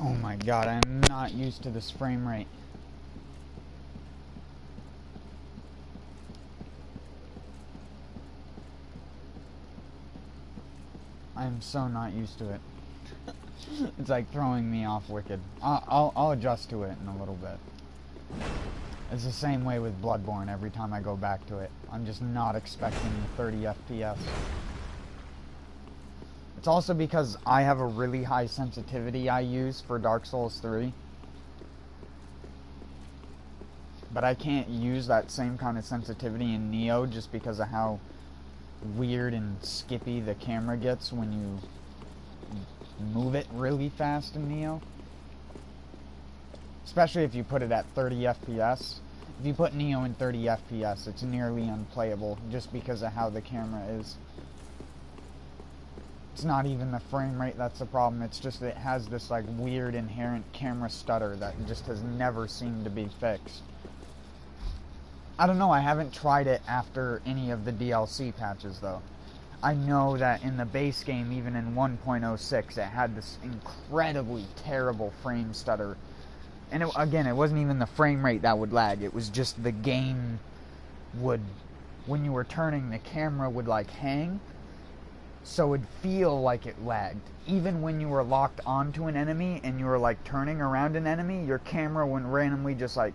Oh my god, I'm not used to this frame rate. I'm so not used to it. It's like throwing me off wicked. I'll adjust to it in a little bit. It's the same way with Bloodborne every time I go back to it. I'm just not expecting the 30 FPS. It's also because I have a really high sensitivity I use for Dark Souls 3. But I can't use that same kind of sensitivity in Neo just because of how weird and skippy the camera gets when you move it really fast in Neo. Especially if you put it at 30 FPS. If you put Neo in 30 FPS, it's nearly unplayable just because of how the camera is. It's not even the frame rate that's the problem, it's just that it has this like weird inherent camera stutter that just has never seemed to be fixed. I don't know, I haven't tried it after any of the DLC patches though. I know that in the base game, even in 1.06, it had this incredibly terrible frame stutter. And again, it wasn't even the frame rate that would lag, it was just the game would, when you were turning, the camera would like hang, so it'd feel like it lagged. Even when you were locked onto an enemy and you were like turning around an enemy, your camera would randomly just like,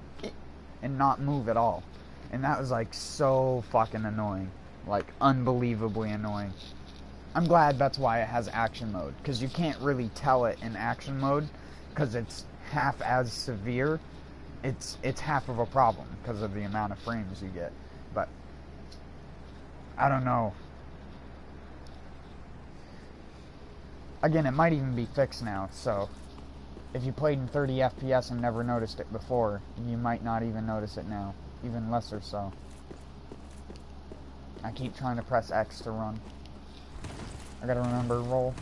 and not move at all. And that was like so fucking annoying. Like unbelievably annoying. I'm glad that's why it has action mode, because you can't really tell it in action mode, because it's half as severe. It's half of a problem because of the amount of frames you get. But I don't know. Again, it might even be fixed now, so if you played in 30 FPS and never noticed it before, you might not even notice it now, even lesser so. I keep trying to press X to run. I gotta remember roll.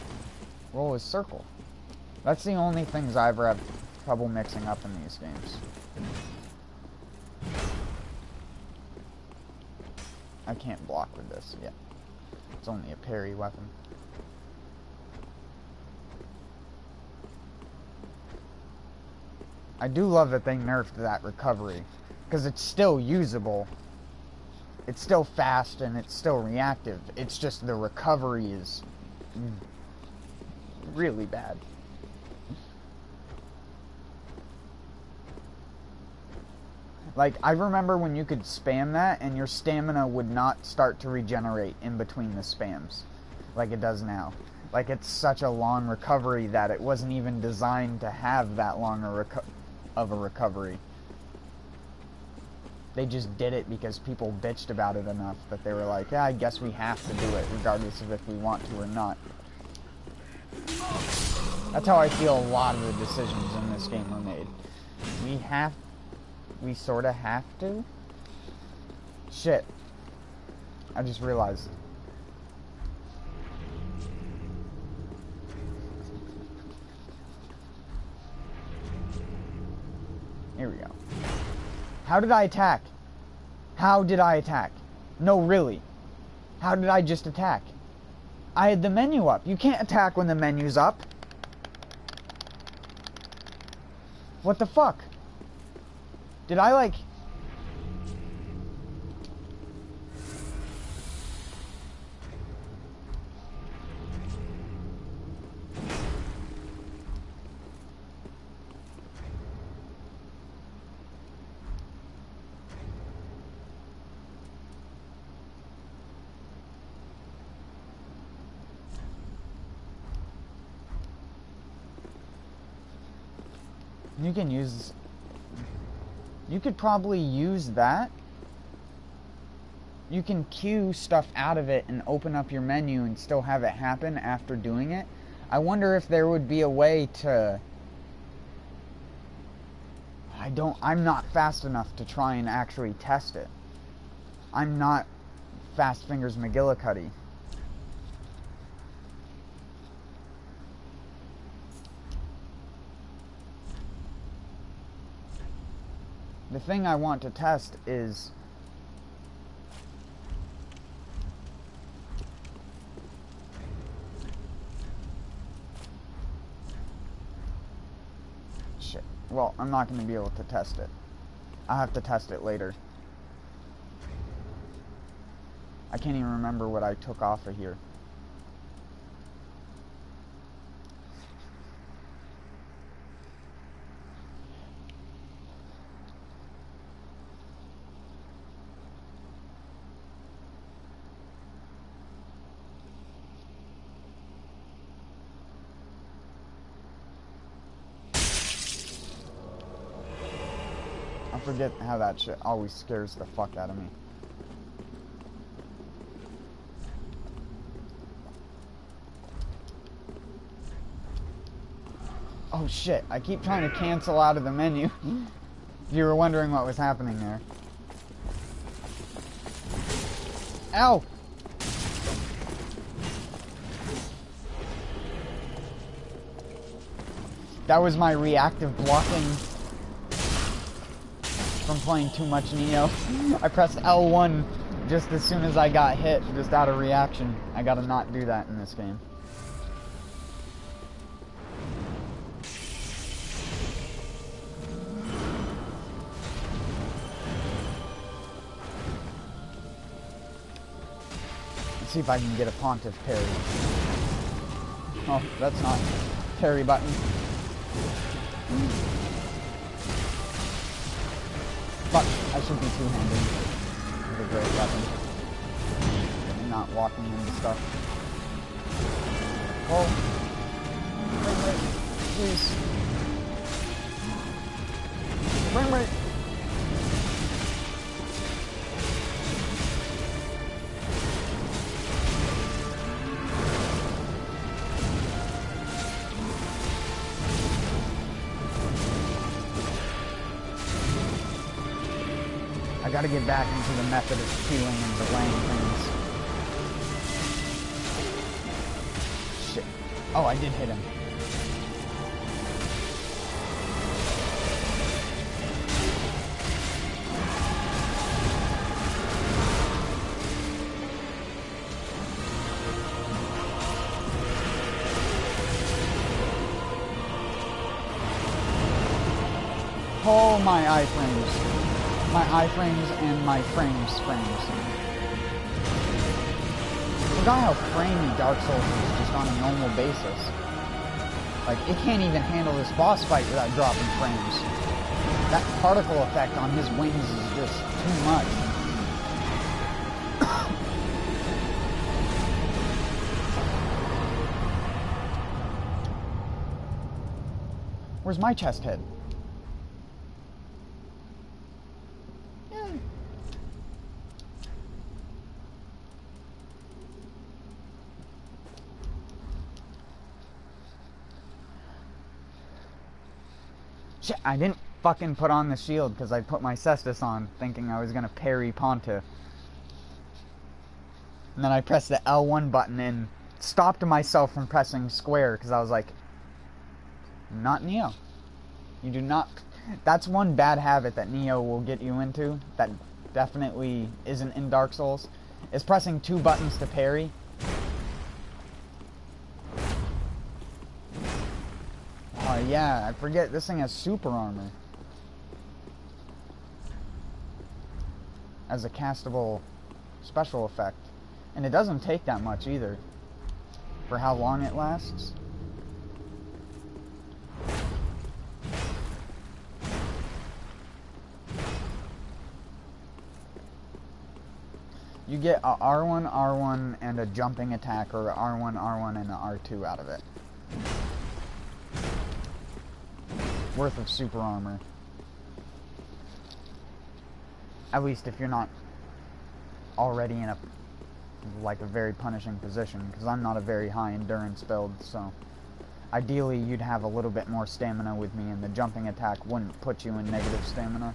Roll is circle. That's the only things I ever have trouble mixing up in these games. I can't block with this yet. It's only a parry weapon. I do love that they nerfed that recovery, because it's still usable. It's still fast and it's still reactive. It's just the recovery is really bad. Like, I remember when you could spam that and your stamina would not start to regenerate in between the spams like it does now. Like, it's such a long recovery that it wasn't even designed to have that long of a recovery. They just did it because people bitched about it enough that they were like, yeah, I guess we have to do it regardless of if we want to or not. That's how I feel a lot of the decisions in this game are made. We sort of have to? Shit. I just realized. Here we go. How did I attack? How did I attack? No, really. How did I just attack? I had the menu up. You can't attack when the menu's up. What the fuck? Did I like... You can use... You could probably use that. You can queue stuff out of it and open up your menu and still have it happen after doing it. I wonder if there would be a way to... I'm not fast enough to try and actually test it. I'm not Fast Fingers McGillicuddy. The thing I want to test is... Well, I'm not going to be able to test it. I'll have to test it later. I can't even remember what I took off of here. I forget how that shit always scares the fuck out of me. Oh shit, I keep trying to cancel out of the menu. If you were wondering what was happening there. Ow! That was my reactive blocking from playing too much Neo. I pressed L1 just as soon as I got hit, just out of reaction. I gotta not do that in this game. Let's see if I can get a Pontiff parry. Oh, that's not parry button. Fuck, I should be two-handed. It's a great weapon. I'm not walking into stuff. Oh. Frame rate, please. Frame rate. I gotta get back into the method of healing and delaying things. Shit. Oh, I did hit him. Oh, my iframes. My iframes and my frames. I forgot how framey Dark Souls is just on a normal basis. Like, it can't even handle this boss fight without dropping frames. That particle effect on his wings is just too much. Where's my chest head? Shit, I didn't fucking put on the shield because I put my Cestus on thinking I was gonna parry Pontiff. And then I pressed the L1 button and stopped myself from pressing square because I was like, not Neo. You do not. That's one bad habit that Neo will get you into that definitely isn't in Dark Souls, is pressing two buttons to parry. Yeah, I forget, this thing has super armor as a castable special effect. And it doesn't take that much either for how long it lasts. You get a R1, R1, and a jumping attack, or a R1, R1, and an R2 out of it. Worth of super armor. At least if you're not already in a very punishing position, because I'm not a very high endurance build, so ideally you'd have a little bit more stamina with me, and the jumping attack wouldn't put you in negative stamina.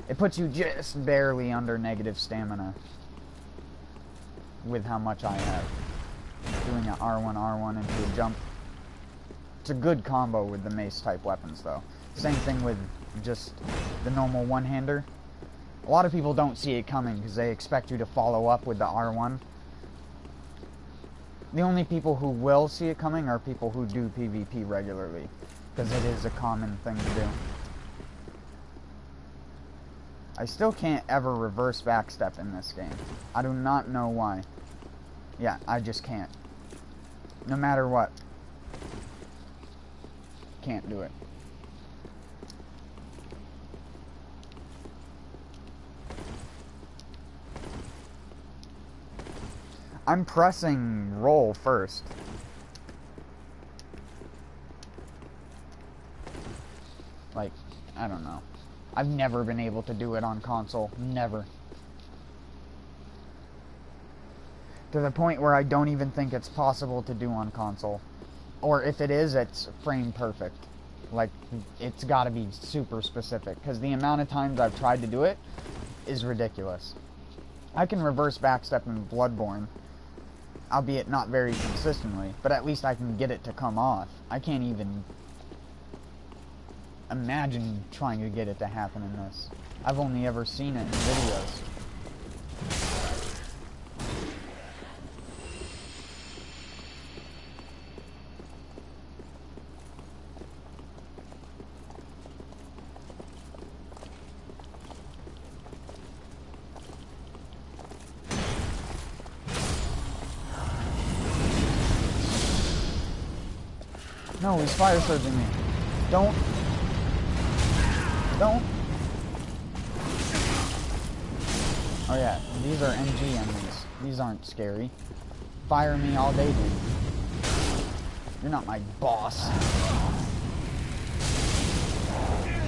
It puts you just barely under negative stamina with how much I have. Doing an R1, R1 into a jump. It's a good combo with the mace type weapons though. Same thing with just the normal one-hander. A lot of people don't see it coming because they expect you to follow up with the R1. The only people who will see it coming are people who do PvP regularly, because it is a common thing to do. I still can't ever reverse backstep in this game. I do not know why. Yeah, I just can't. No matter what. Can't do it. I'm pressing roll first. Like, I don't know. I've never been able to do it on console. Never. To the point where I don't even think it's possible to do on console. Or if it is, it's frame perfect. Like, it's gotta be super specific. Because the amount of times I've tried to do it is ridiculous. I can reverse backstep in Bloodborne, albeit not very consistently, but at least I can get it to come off. I can't even imagine trying to get it to happen in this. I've only ever seen it in videos. No, he's fire surging me. Don't. Oh yeah, these are MG enemies. These aren't scary. Fire me all day, dude. You're not my boss.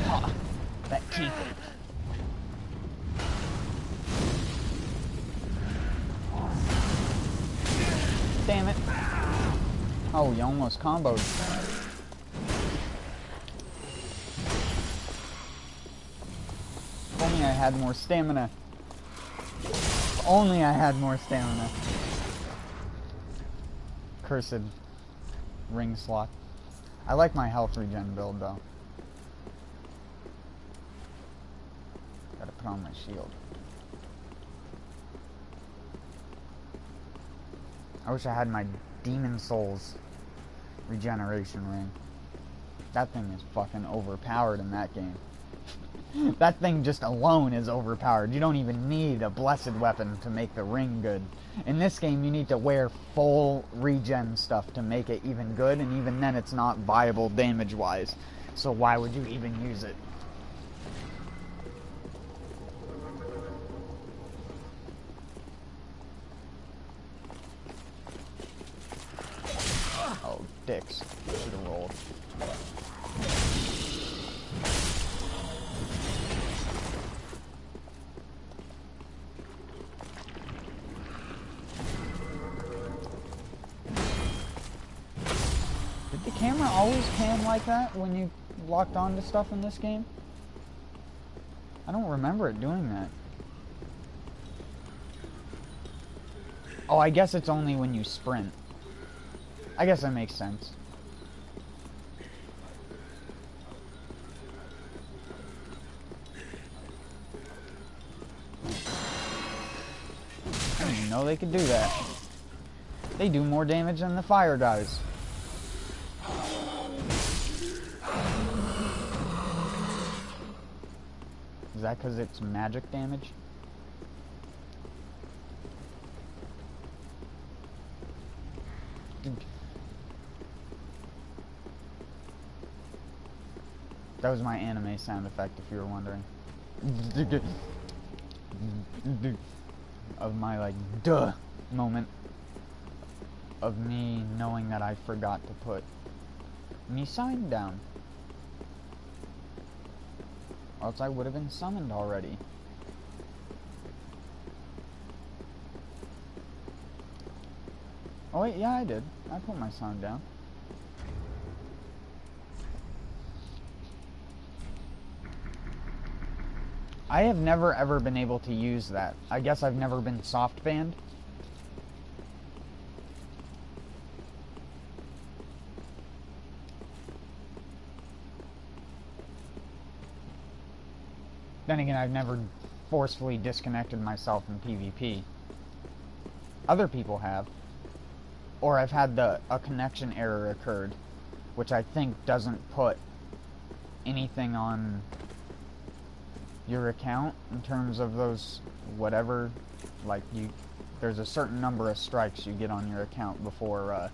Ha! That teeth. Damn it. Oh, you almost comboed. If only I had more stamina. If only I had more stamina. Cursed ring slot. I like my health regen build though. Gotta put on my shield. I wish I had my Demon Souls regeneration ring. That thing is fucking overpowered in that game. That thing just alone is overpowered. You don't even need a blessed weapon to make the ring good. In this game, you need to wear full regen stuff to make it even good, and even then it's not viable damage-wise. So why would you even use it? Oh, dicks. Should have rolled. Did the camera always pan like that when you locked onto stuff in this game? I don't remember it doing that. Oh, I guess it's only when you sprint. I guess that makes sense. I didn't even know they could do that. They do more damage than the fire guys. Is that because it's magic damage? That was my anime sound effect, if you were wondering. Of my, like, duh moment. Of me knowing that I forgot to put me sign down. Or else I would have been summoned already. Oh wait, yeah I did. I put my sign down. I have never ever been able to use that. I guess I've never been soft banned. Then again, I've never forcefully disconnected myself from PvP. Other people have. Or I've had a connection error occurred, which I think doesn't put anything on your account in terms of those whatever, like there's a certain number of strikes you get on your account before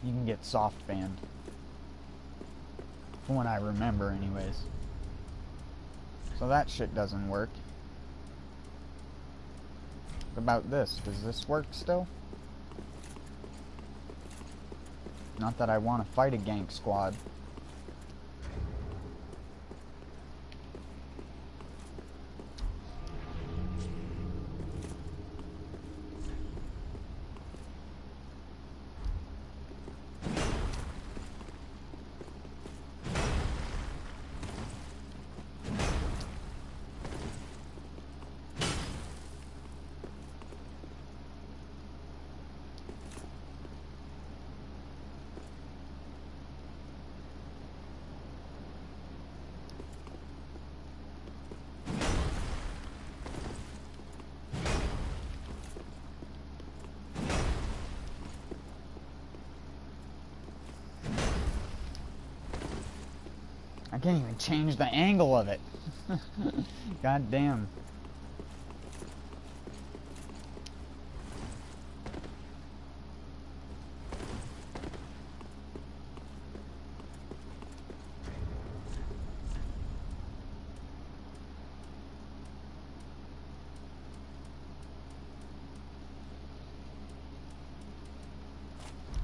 you can get soft banned. From what I remember anyways. So that shit doesn't work. What about this? Does this work still? Not that I want to fight a gank squad. I can't even change the angle of it. God damn.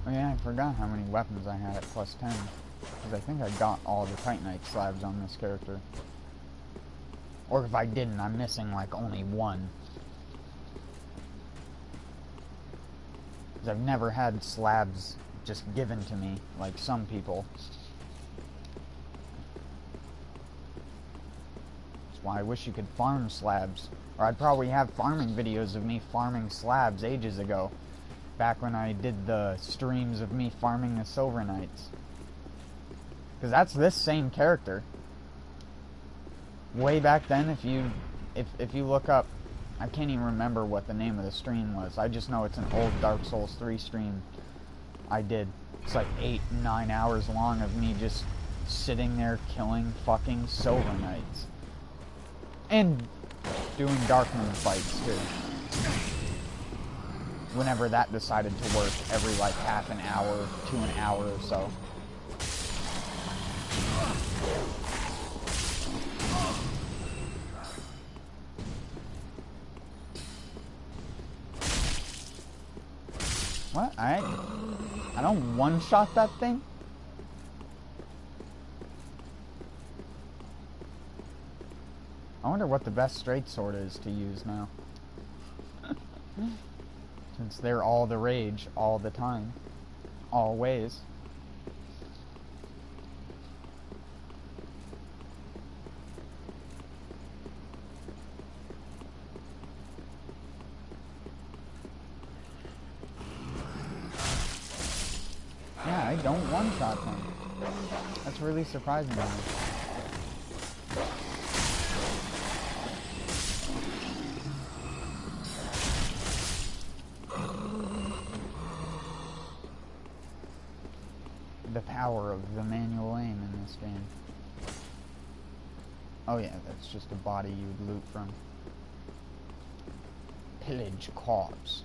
Oh yeah, I forgot how many weapons I had at +10. Because I think I got all the Titanite slabs on this character. Or if I didn't, I'm missing like only one. Because I've never had slabs just given to me, like some people. That's why I wish you could farm slabs. Or I'd probably have farming videos of me farming slabs ages ago. Back when I did the streams of me farming the Silver Knights. Because that's this same character. Way back then, if you look up, I can't even remember what the name of the stream was. I just know it's an old Dark Souls 3 stream I did. It's like 8-9 hours long of me just sitting there killing fucking Silver Knights. And doing Darkmoon fights too. Whenever that decided to work, every like half an hour to an hour or so. What? I don't one-shot that thing? I wonder what the best straight sword is to use now. Since they're all the rage all the time. Always. Yeah, I don't one-shot them. That's really surprising to me. The power of the manual aim in this game. Oh yeah, that's just a body you would loot from. Pillage corpse.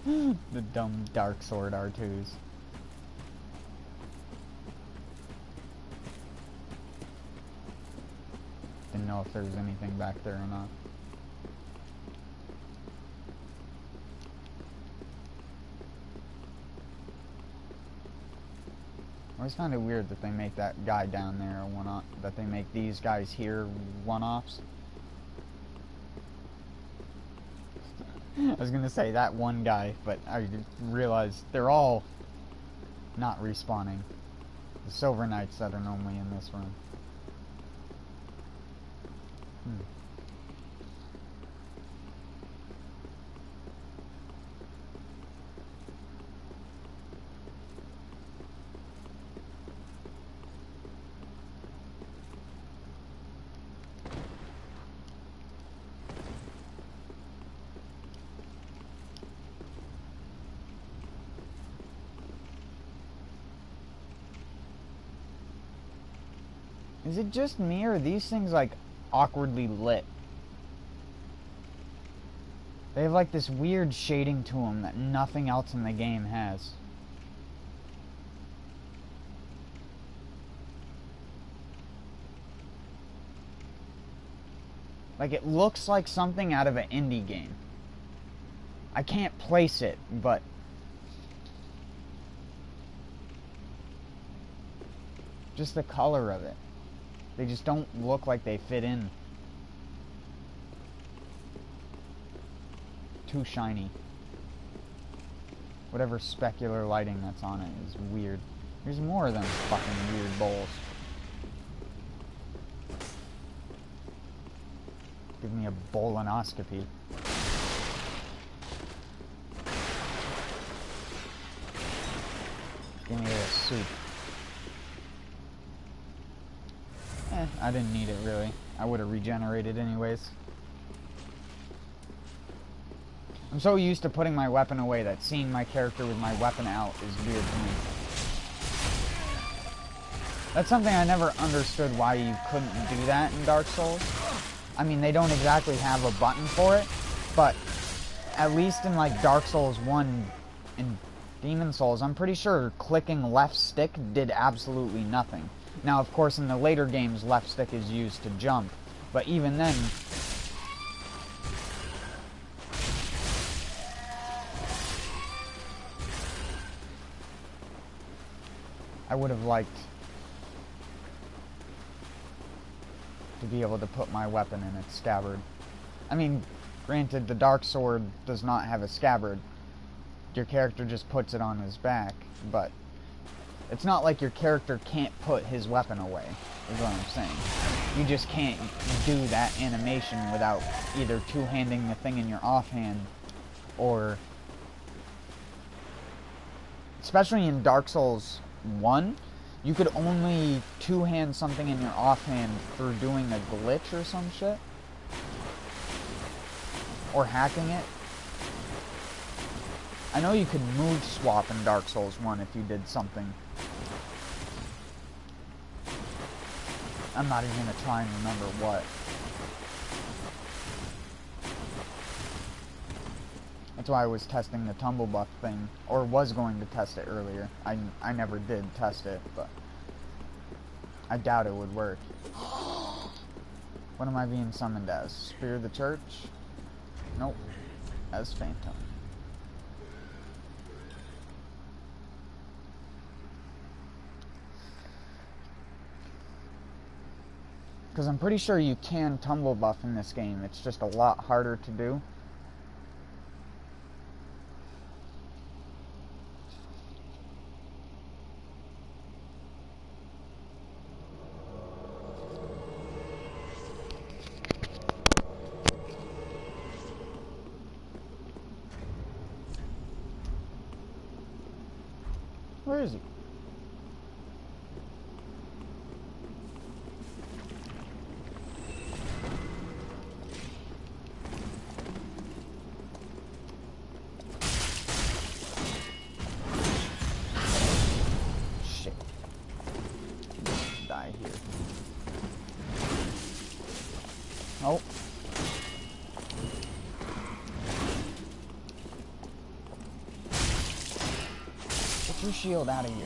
The dumb Dark Sword R2s. Didn't know if there was anything back there or not. I always found it weird that they make that guy down there a one-off, that they make these guys here one-offs. I was gonna say that one guy, but I realized they're all not respawning. The Silver Knights that are normally in this room. Is it just me, or are these things, like, awkwardly lit? They have, like, this weird shading to them that nothing else in the game has. Like, it looks like something out of an indie game. I can't place it, but... just the color of it. They just don't look like they fit in. Too shiny. Whatever specular lighting that's on it is weird. There's more of them fucking weird bowls. Give me a bowlinoscopy. Give me a soup. I didn't need it really. I would have regenerated anyways. I'm so used to putting my weapon away that seeing my character with my weapon out is weird to me. That's something I never understood, why you couldn't do that in Dark Souls. I mean, they don't exactly have a button for it, but at least in like Dark Souls 1 and Demon Souls, I'm pretty sure clicking left stick did absolutely nothing. Now, of course, in the later games, left stick is used to jump, but even then... I would have liked to be able to put my weapon in its scabbard. I mean, granted, the Dark Sword does not have a scabbard. Your character just puts it on his back, but it's not like your character can't put his weapon away, is what I'm saying. You just can't do that animation without either two-handing the thing in your offhand, or... especially in Dark Souls 1, you could only two-hand something in your offhand through doing a glitch or some shit. Or hacking it. I know you could move swap in Dark Souls 1 if you did something. I'm not even gonna try and remember what. That's why I was testing the tumble buff thing, or was going to test it earlier. I never did test it, but I doubt it would work. What am I being summoned as? Spear of the Church? Nope. As Phantom. Because I'm pretty sure you can tumble buff in this game. It's just a lot harder to do. Where is he? Oh. Get your shield out of here.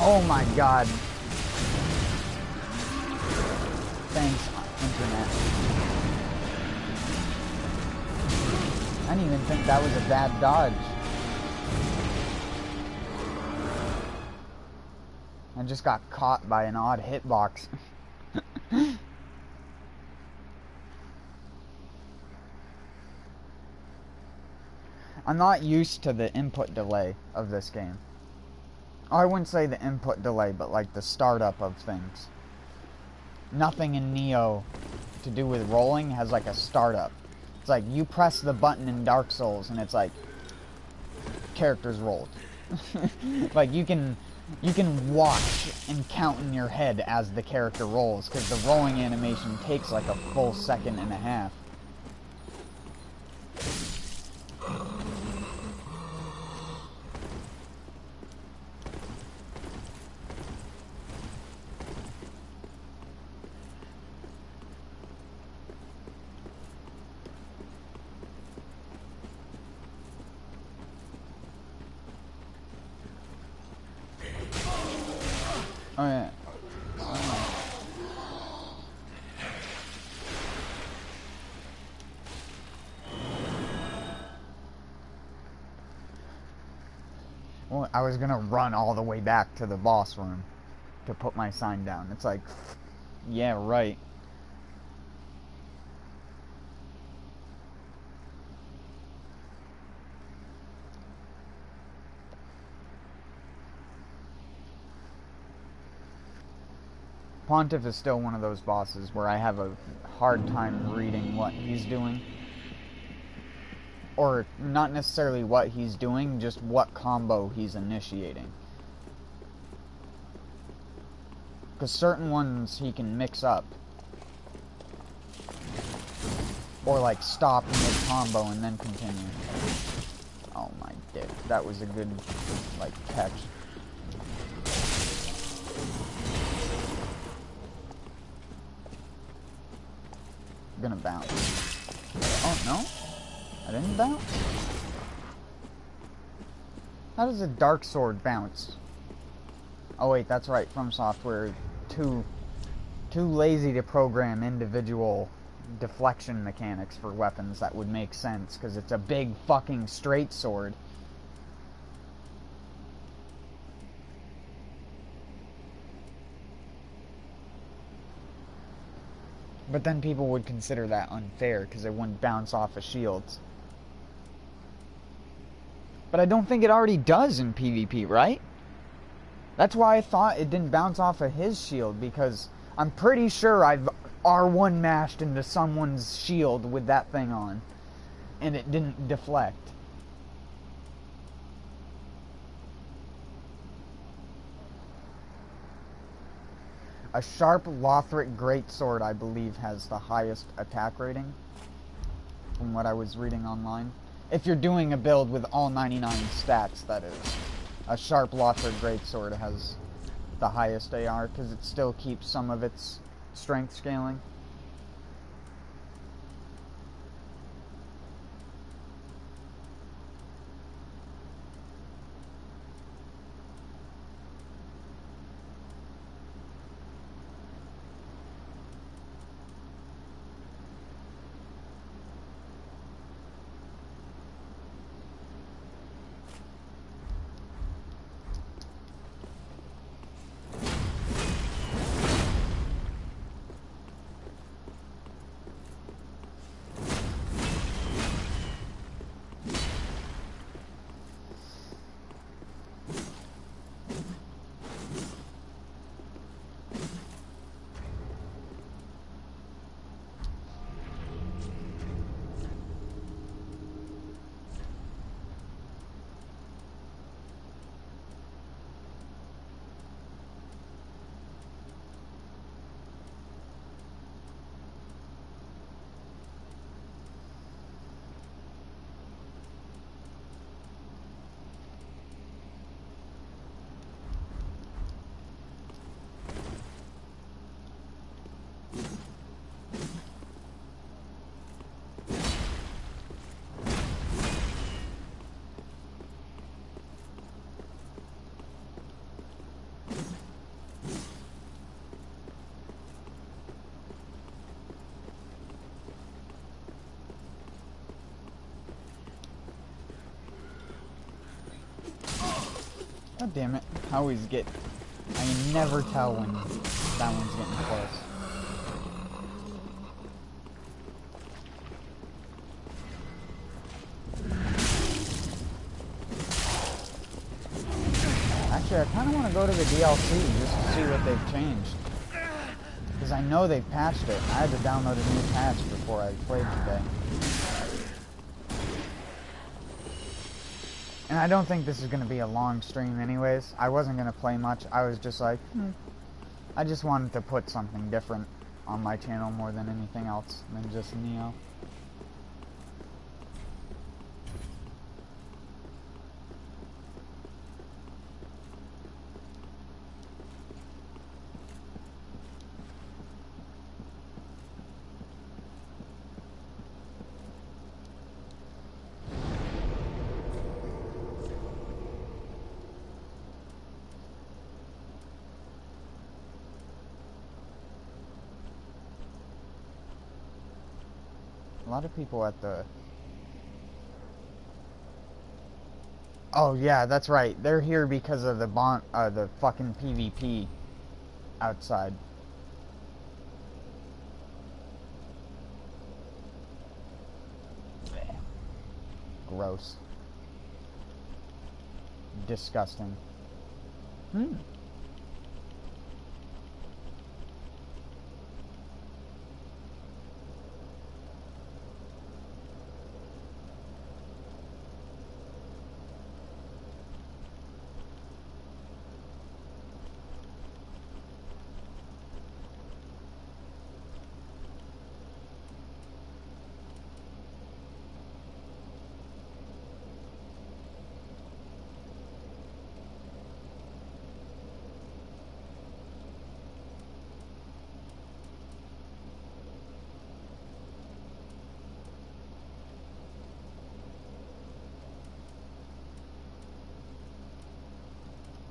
Oh my god. Thanks, Internet. I didn't even think that was a bad dodge. I just got caught by an odd hitbox. I'm not used to the input delay of this game. I wouldn't say the input delay, but like the startup of things. Nothing in Neo to do with rolling has like a startup. It's like you press the button in Dark Souls and it's like characters rolled. Like you can watch and count in your head as the character rolls, because the rolling animation takes like a full second and a half. Oh yeah. Well, I was gonna run all the way back to the boss room to put my sign down. It's like, yeah, right. Pontiff is still one of those bosses where I have a hard time reading what he's doing. Or not necessarily what he's doing, just what combo he's initiating. Because certain ones he can mix up. Or like stop mid-combo and then continue. Oh my dick, that was a good like catch. Gonna bounce. Oh no, I didn't bounce. How does a dark sword bounce? Oh wait, that's right. From Software, too lazy to program individual deflection mechanics for weapons that would make sense, because it's a big fucking straight sword. But then people would consider that unfair because it wouldn't bounce off of shields. But I don't think it already does in PvP, right? That's why I thought it didn't bounce off of his shield, because I'm pretty sure I've R1 mashed into someone's shield with that thing on, and it didn't deflect. A sharp Lothric greatsword, I believe, has the highest attack rating, from what I was reading online. If you're doing a build with all 99 stats, that is. A sharp Lothric greatsword has the highest AR, because it still keeps some of its strength scaling. God damn it. I always get... I can never tell when that one's getting close. Actually, I kind of want to go to the DLC just to see what they've changed. Because I know they've patched it. I had to download a new patch before I played today. And I don't think this is going to be a long stream anyways. I wasn't going to play much. I was just like, I just wanted to put something different on my channel more than anything else than just Neo. A lot of people at the... Oh yeah, that's right. They're here because of the fucking PvP outside. Gross. Disgusting.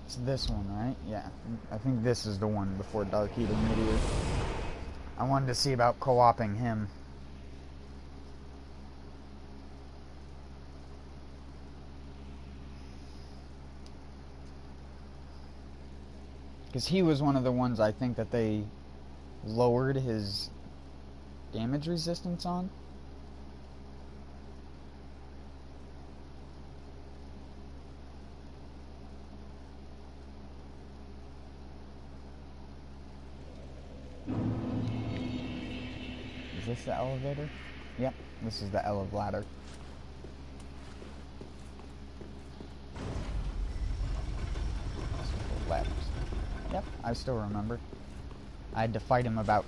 It's this one, right? Yeah. I think this is the one before Dark Eating Meteor. I wanted to see about co-oping him. Because he was one of the ones I think that they lowered his damage resistance on. Is this the elevator? Yep, this is the ladder. Ladders. Yep, I still remember. I had to fight him about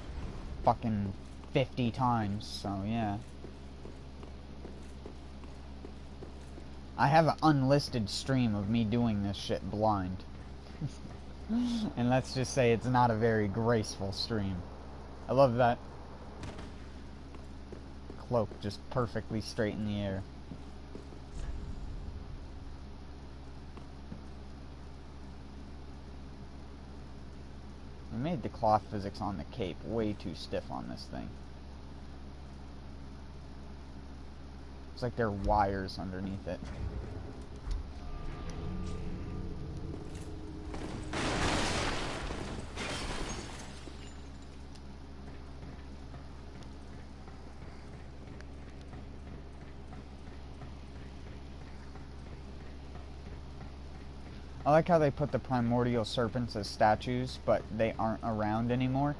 fucking 50 times, so yeah. I have an unlisted stream of me doing this shit blind. And let's just say it's not a very graceful stream. I love that cloak just perfectly straight in the air. They made the cloth physics on the cape way too stiff on this thing. It's like there are wires underneath it. I like how they put the primordial serpents as statues, but they aren't around anymore.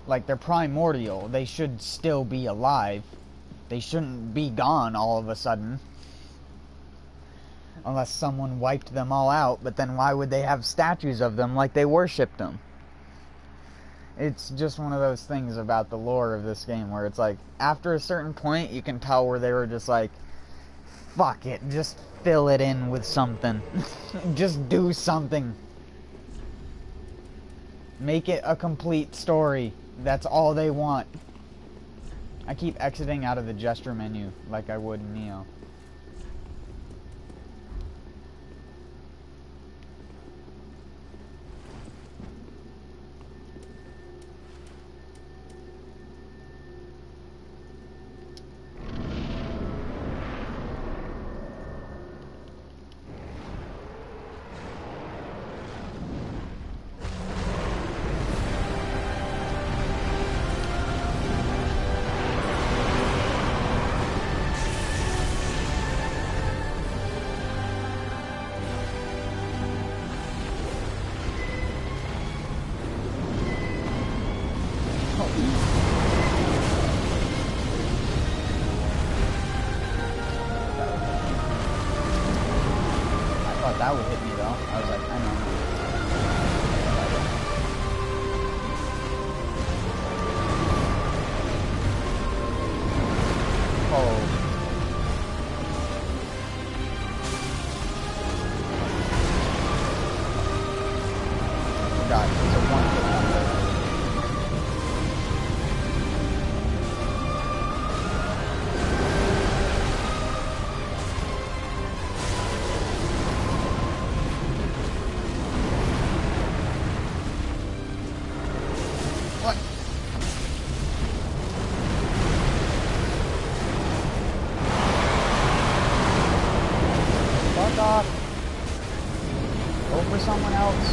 Like, they're primordial. They should still be alive. They shouldn't be gone all of a sudden. Unless someone wiped them all out, but then why would they have statues of them like they worshipped them? It's just one of those things about the lore of this game where it's like, after a certain point, you can tell where they were just like, fuck it, just fill it in with something. Just do something. Make it a complete story. That's all they want. I keep exiting out of the gesture menu like I would in Neo. that would hit me though. I was like, I know. Oh. God, it's a one-hit wonder. What? Fuck off. Go for someone else.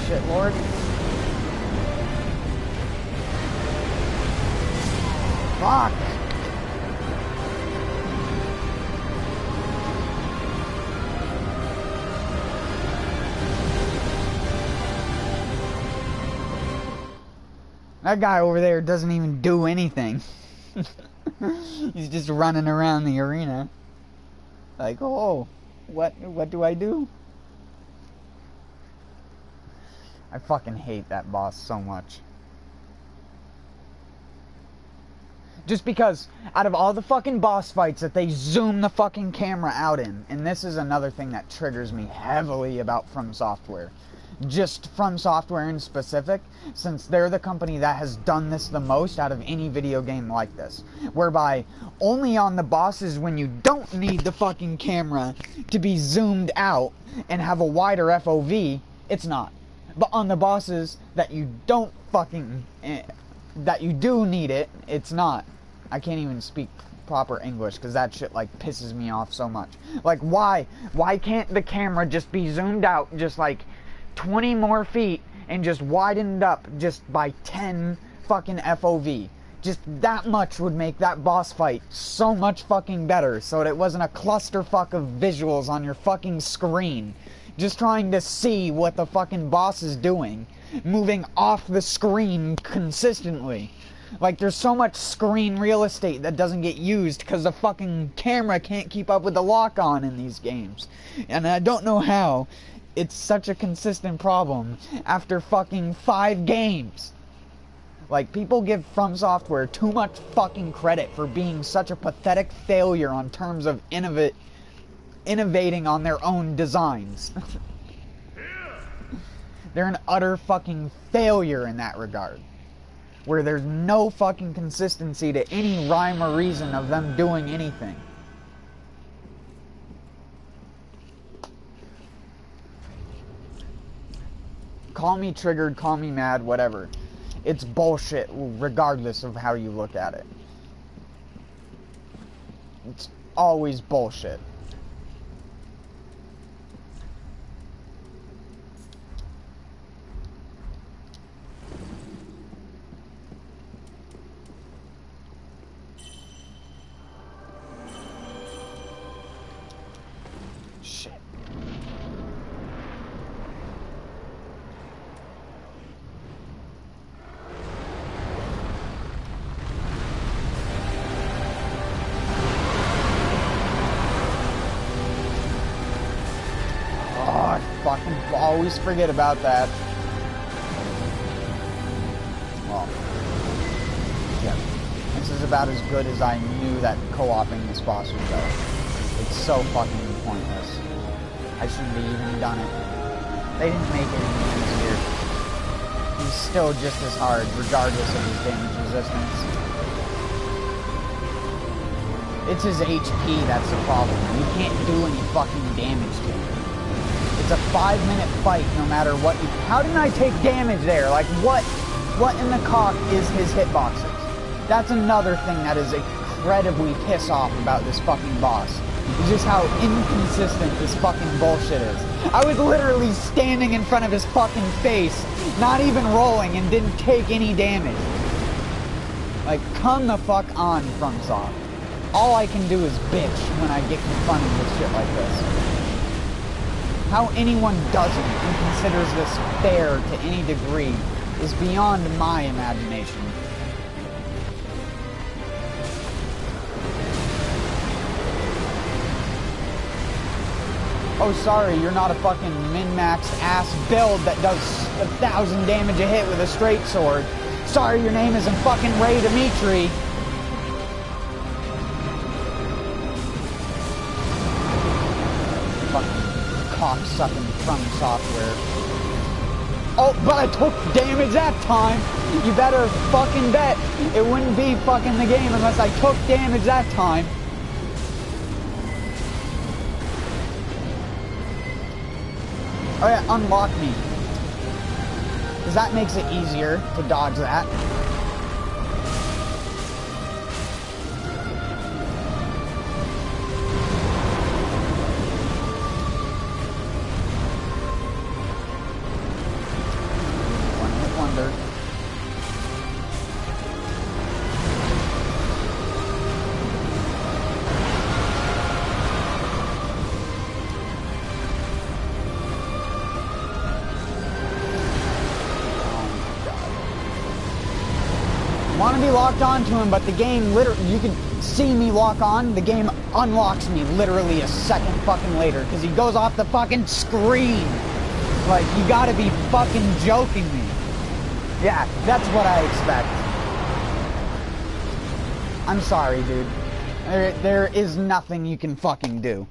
Shit, Lord. Fuck! That guy over there doesn't even do anything. He's just running around the arena. Like, oh, what do I do? I fucking hate that boss so much. Just because out of all the fucking boss fights that they zoom the fucking camera out in, and this is another thing that triggers me heavily about From Software. Just From Software in specific, since they're the company that has done this the most out of any video game like this. Whereby, only on the bosses when you don't need the fucking camera to be zoomed out and have a wider FOV, it's not. But on the bosses that you don't fucking... that you do need it, it's not. I can't even speak proper English because that shit like pisses me off so much. Like, why can't the camera just be zoomed out just like 20 more feet and just widened up just by 10 fucking FOV? Just that much would make that boss fight so much fucking better, so that it wasn't a clusterfuck of visuals on your fucking screen just trying to see what the fucking boss is doing, moving off the screen consistently. Like, there's so much screen real estate that doesn't get used because the fucking camera can't keep up with the lock-on in these games. And I don't know how it's such a consistent problem after fucking 5 games. Like, people give From Software too much fucking credit for being such a pathetic failure on terms of innovating on their own designs. They're an utter fucking failure in that regard. Where there's no fucking consistency to any rhyme or reason of them doing anything. Call me triggered, call me mad, whatever. It's bullshit regardless of how you look at it. It's always bullshit. Always forget about that. Well, yeah. This is about as good as I knew that co-oping this boss would go. It's so fucking pointless. I shouldn't have even done it. They didn't make it any easier. He's still just as hard, regardless of his damage resistance. It's his HP that's the problem. You can't do any fucking damage to him. It's a 5-minute fight no matter what you... How didn't I take damage there? Like, what in the cock is his hitboxes? That's another thing that is incredibly piss off about this fucking boss. It's just how inconsistent this fucking bullshit is. I was literally standing in front of his fucking face, not even rolling, and didn't take any damage. Like, come the fuck on, FromSoft. All I can do is bitch when I get confronted with shit like this. How anyone doesn't and considers this fair to any degree is beyond my imagination. Oh, sorry, you're not a fucking min-maxed ass build that does 1,000 damage a hit with a straight sword. Sorry, your name isn't fucking Ray Dimitri. Fucking cock-sucking from software. Oh, but I took damage that time. You better fucking bet it wouldn't be fucking the game unless I took damage that time. Oh yeah, unlock me. Because that makes it easier to dodge that. One hit wonder. Want to be locked onto him, but the game literally, you can see me lock on, the game unlocks me literally a second fucking later, because he goes off the fucking screen. Like, you gotta be fucking joking me. Yeah, that's what I expect. I'm sorry, dude. There is nothing you can fucking do.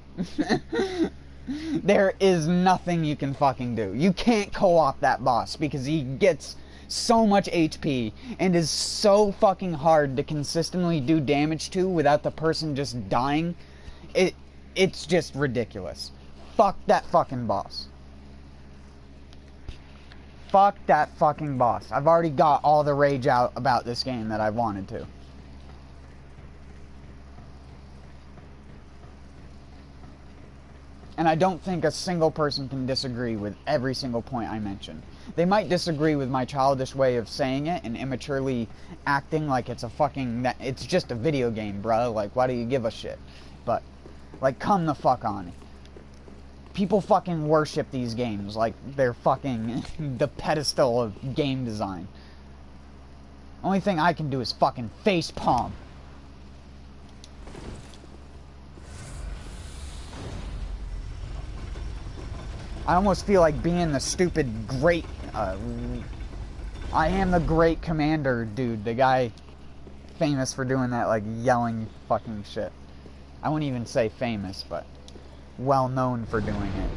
There is nothing you can fucking do. You can't co-op that boss, because he gets so much HP and is so fucking hard to consistently do damage to without the person just dying. It's just ridiculous. Fuck that fucking boss. Fuck that fucking boss. I've already got all the rage out about this game that I wanted to. And I don't think a single person can disagree with every single point I mentioned. They might disagree with my childish way of saying it and immaturely acting like it's a fucking... it's just a video game, bruh. Like, why do you give a shit? But, like, come the fuck on. People fucking worship these games like they're fucking the pedestal of game design. Only thing I can do is fucking face palm. I almost feel like being the stupid great, I am the great commander dude, the guy famous for doing that, like, yelling fucking shit. I wouldn't even say famous, but well known for doing it.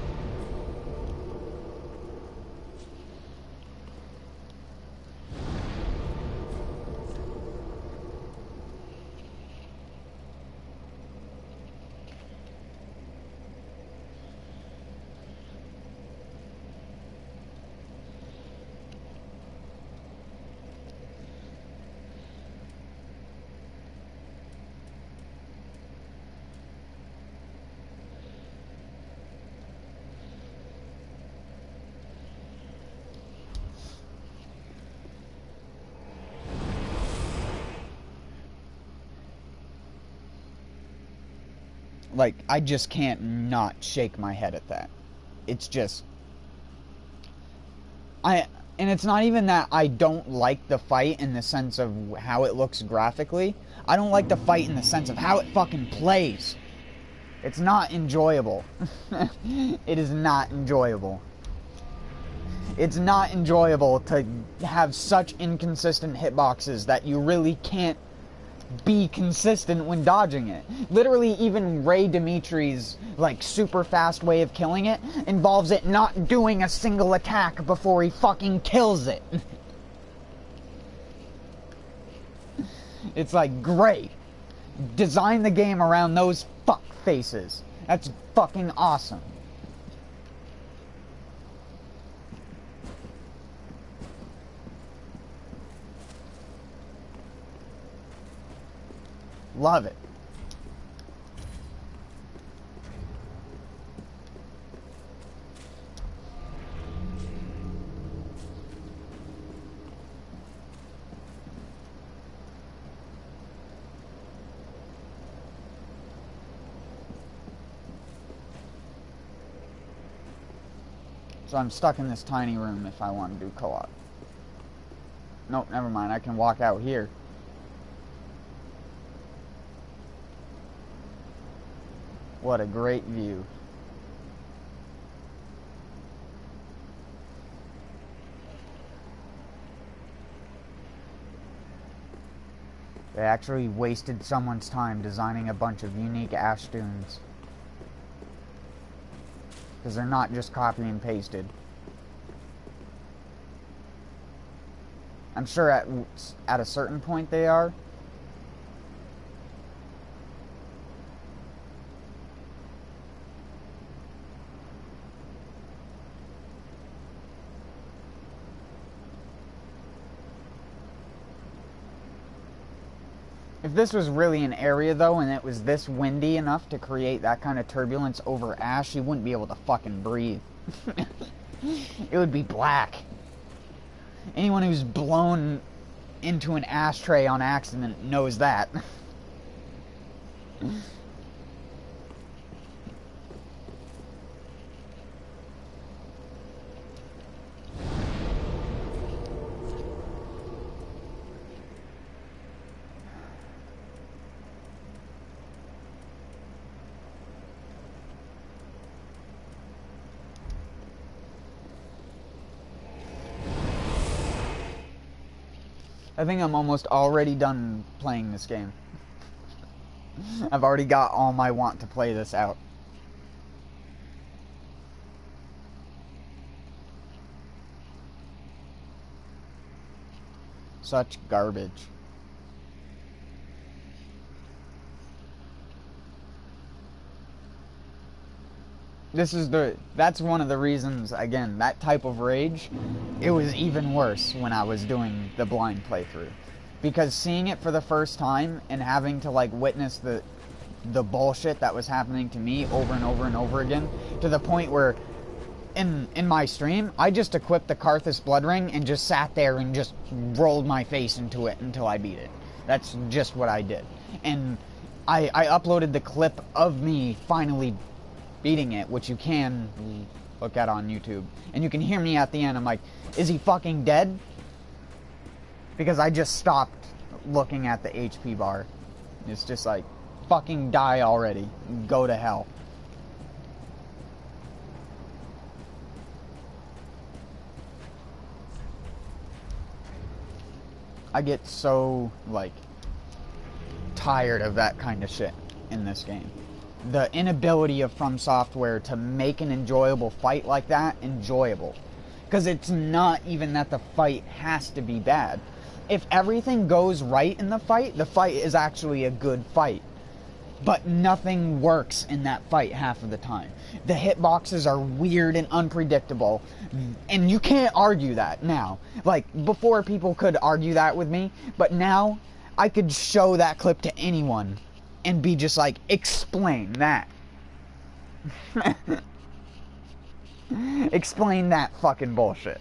Like, I just can't not shake my head at that. It's just... and it's not even that I don't like the fight in the sense of how it looks graphically. I don't like the fight in the sense of how it fucking plays. It's not enjoyable. It is not enjoyable. It's not enjoyable to have such inconsistent hitboxes that you really can't be consistent when dodging it. Literally, even Ray Dimitri's, like, super fast way of killing it involves it not doing a single attack before he fucking kills it. It's like, great. Design the game around those fuck faces. That's fucking awesome. Love it. So I'm stuck in this tiny room if I want to do co-op. Nope, never mind. I can walk out here. What a great view. They actually wasted someone's time designing a bunch of unique ash dunes. Because they're not just copy and pasted. I'm sure at a certain point they are. If this was really an area, though, and it was this windy enough to create that kind of turbulence over ash, you wouldn't be able to fucking breathe. It would be black. Anyone who's blown into an ashtray on accident knows that. I think I'm almost already done playing this game. I've already got all my want to play this out. Such garbage. That's one of the reasons, again, that type of rage, it was even worse when I was doing the blind playthrough. Because seeing it for the first time and having to, like, witness the bullshit that was happening to me over and over and over again, to the point where, in my stream, I just equipped the Karthus Blood Ring and just sat there and just rolled my face into it until I beat it. That's just what I did. And I uploaded the clip of me finally beating it, which you can look at on YouTube. And you can hear me at the end. I'm like, is he fucking dead? Because I just stopped looking at the HP bar. It's just like, fucking die already. Go to hell. I get so, like, tired of that kind of shit in this game. The inability of From Software to make an enjoyable fight like that enjoyable. Because it's not even that the fight has to be bad. If everything goes right in the fight is actually a good fight. But nothing works in that fight half of the time. The hitboxes are weird and unpredictable. And you can't argue that now. Like, before people could argue that with me. But now, I could show that clip to anyone and be just like, explain that. Explain that fucking bullshit.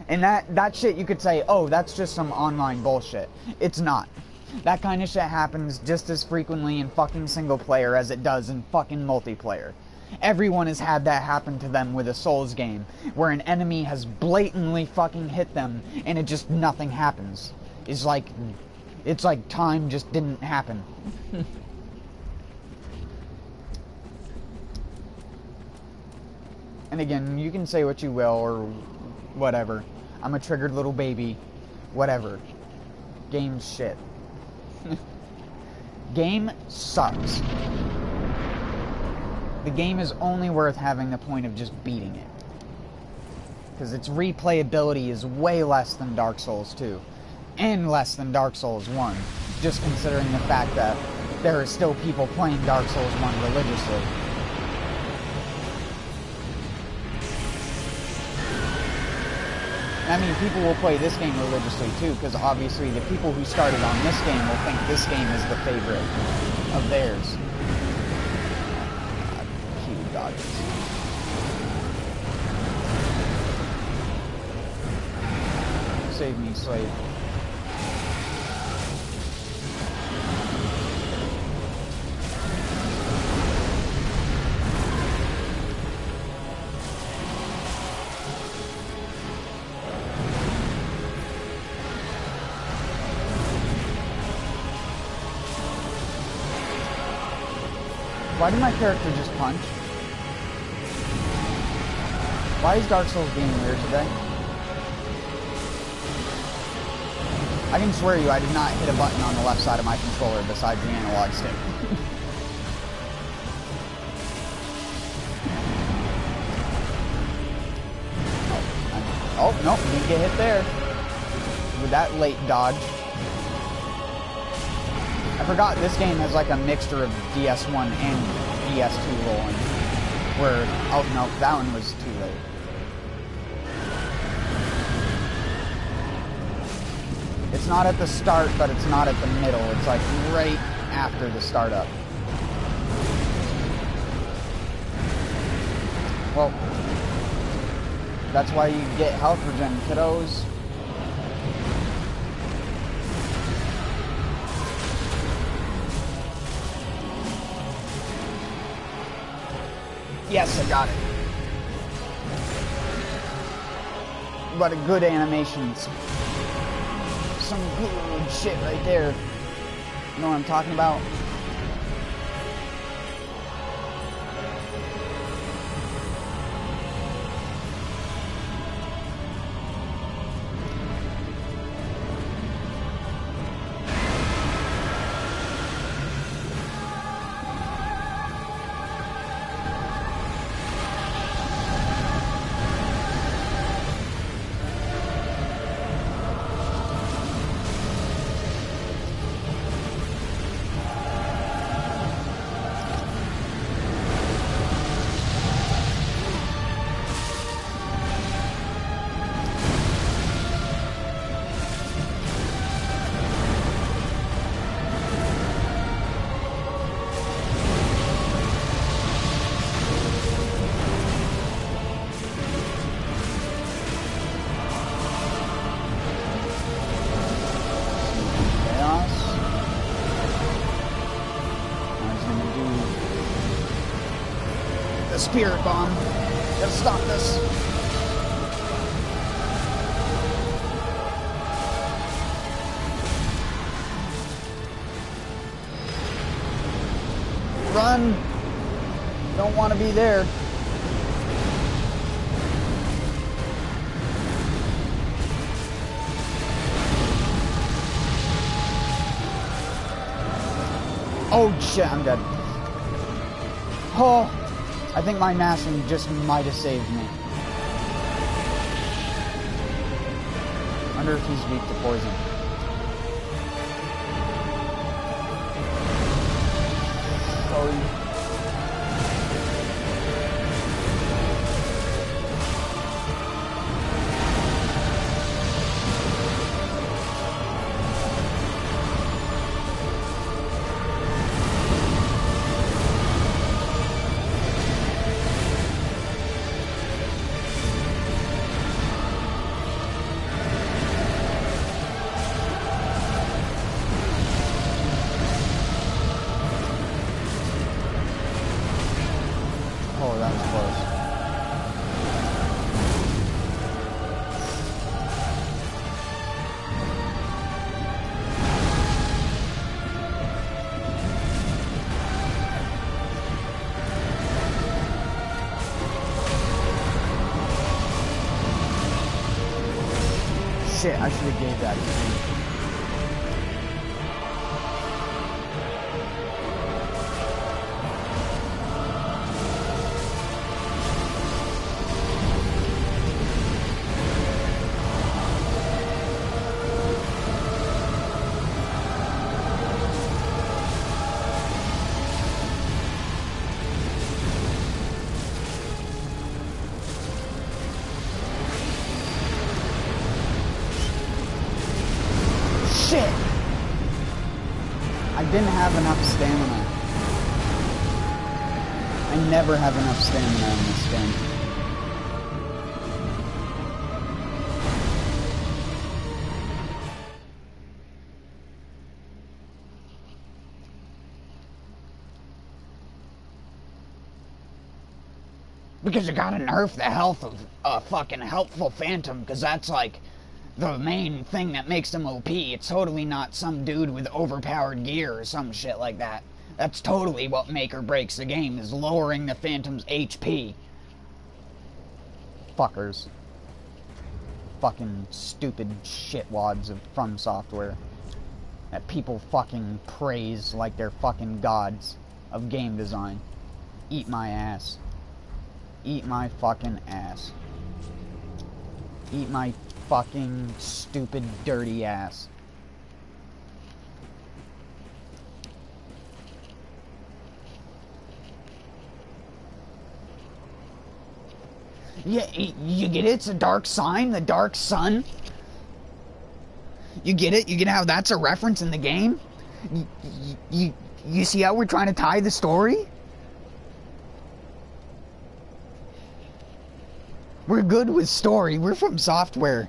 And that shit you could say, oh, that's just some online bullshit. It's not. That kind of shit happens just as frequently in fucking single player as it does in fucking multiplayer. Everyone has had that happen to them with a Souls game, where an enemy has blatantly fucking hit them and it just nothing happens. It's like time just didn't happen. And again, you can say what you will or whatever. I'm a triggered little baby. Whatever. Game's shit. Game sucks. The game is only worth having the point of just beating it. Because its replayability is way less than Dark Souls 2. And less than Dark Souls 1. Just considering the fact that there are still people playing Dark Souls 1 religiously. I mean, people will play this game religiously too, because obviously the people who started on this game will think this game is the favorite of theirs. Cute dodges. Save me, slave. Why did my character just punch? Why is Dark Souls being weird today? I can swear you I did not hit a button on the left side of my controller besides the analog stick. Oh, nope, didn't get hit there. With that late dodge. I forgot this game has like a mixture of DS1 and DS2 rolling. Where, oh no, that one was too late. It's not at the start, but it's not at the middle. It's like right after the startup. Well, that's why you get health regen, kiddos. Yes, I got it. But a good animations. Some good shit right there. You know what I'm talking about? Spirit bomb. Gotta stop this. Run. Don't want to be there. Oh shit, I'm dead. Oh. I think my mashing just might have saved me. I wonder if he's weak to poison. Oh. Shit, I should have gave that to him. Didn't have enough stamina. I never have enough stamina in this game. Because you gotta nerf the health of a fucking helpful Phantom, because that's like the main thing that makes them OP. It's totally not some dude with overpowered gear or some shit like that. That's totally what make or breaks the game, is lowering the Phantom's HP. Fuckers. fucking stupid shitwads of From Software that people fucking praise like they're fucking gods of game design. Eat my ass. Eat my fucking ass. Eat my fucking stupid dirty ass. Yeah, you get it? It's a dark sign, the dark sun. You get it? You get how that's a reference in the game? You see how we're trying to tie the story? We're good with story. We're From Software.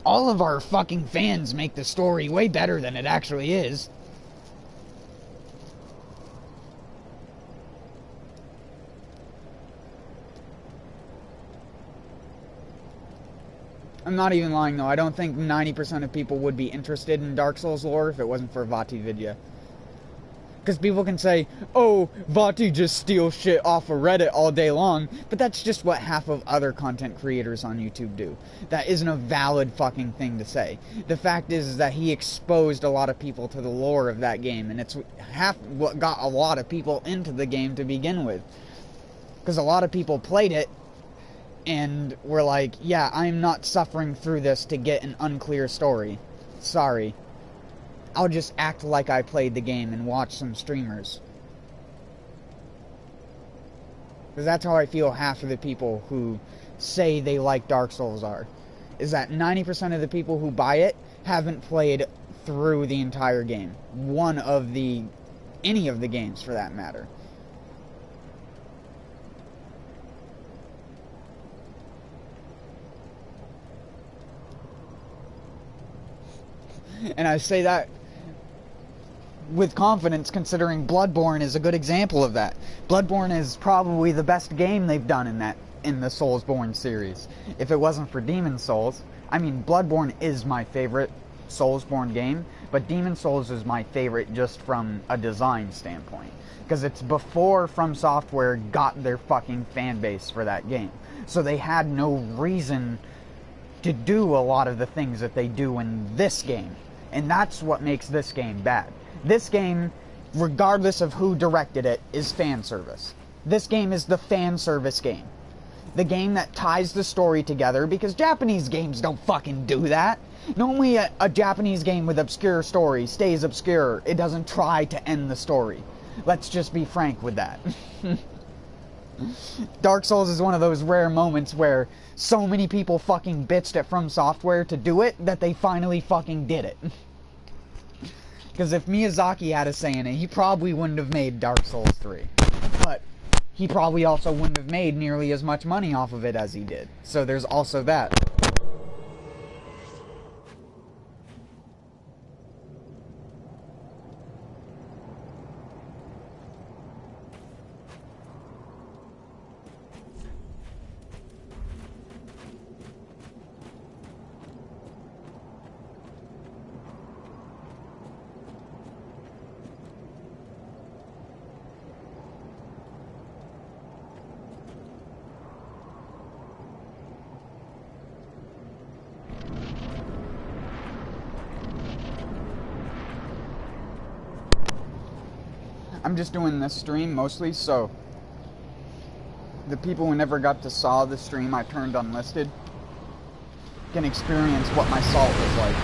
All of our fucking fans make the story way better than it actually is. I'm not even lying though, I don't think 90% of people would be interested in Dark Souls lore if it wasn't for VaatiVidya. Because people can say, oh, Vaati just steals shit off of Reddit all day long, but that's just what half of other content creators on YouTube do. That isn't a valid fucking thing to say. The fact is that he exposed a lot of people to the lore of that game, and it's half what got a lot of people into the game to begin with. Because a lot of people played it, and we're like, yeah, I'm not suffering through this to get an unclear story. Sorry. I'll just act like I played the game and watch some streamers. Because that's how I feel half of the people who say they like Dark Souls are. Is that 90% of the people who buy it haven't played through the entire game. Any of the games for that matter. And I say that with confidence, considering Bloodborne is a good example of that. Bloodborne is probably the best game they've done in the Soulsborne series. If it wasn't for Demon Souls, I mean, Bloodborne is my favorite Soulsborne game, but Demon Souls is my favorite just from a design standpoint. Because it's before From Software got their fucking fan base for that game. So they had no reason to do a lot of the things that they do in this game. And that's what makes this game bad. This game, regardless of who directed it, is fan service. This game is the fan service game. The game that ties the story together, because Japanese games don't fucking do that. Normally a Japanese game with obscure story stays obscure. It doesn't try to end the story. Let's just be frank with that. Dark Souls is one of those rare moments where so many people fucking bitched at From Software to do it that they finally fucking did it. Because if Miyazaki had a say in it, he probably wouldn't have made Dark Souls 3. But he probably also wouldn't have made nearly as much money off of it as he did. So there's also that. I'm just doing this stream mostly so the people who never got to saw the stream I turned unlisted can experience what my salt was like.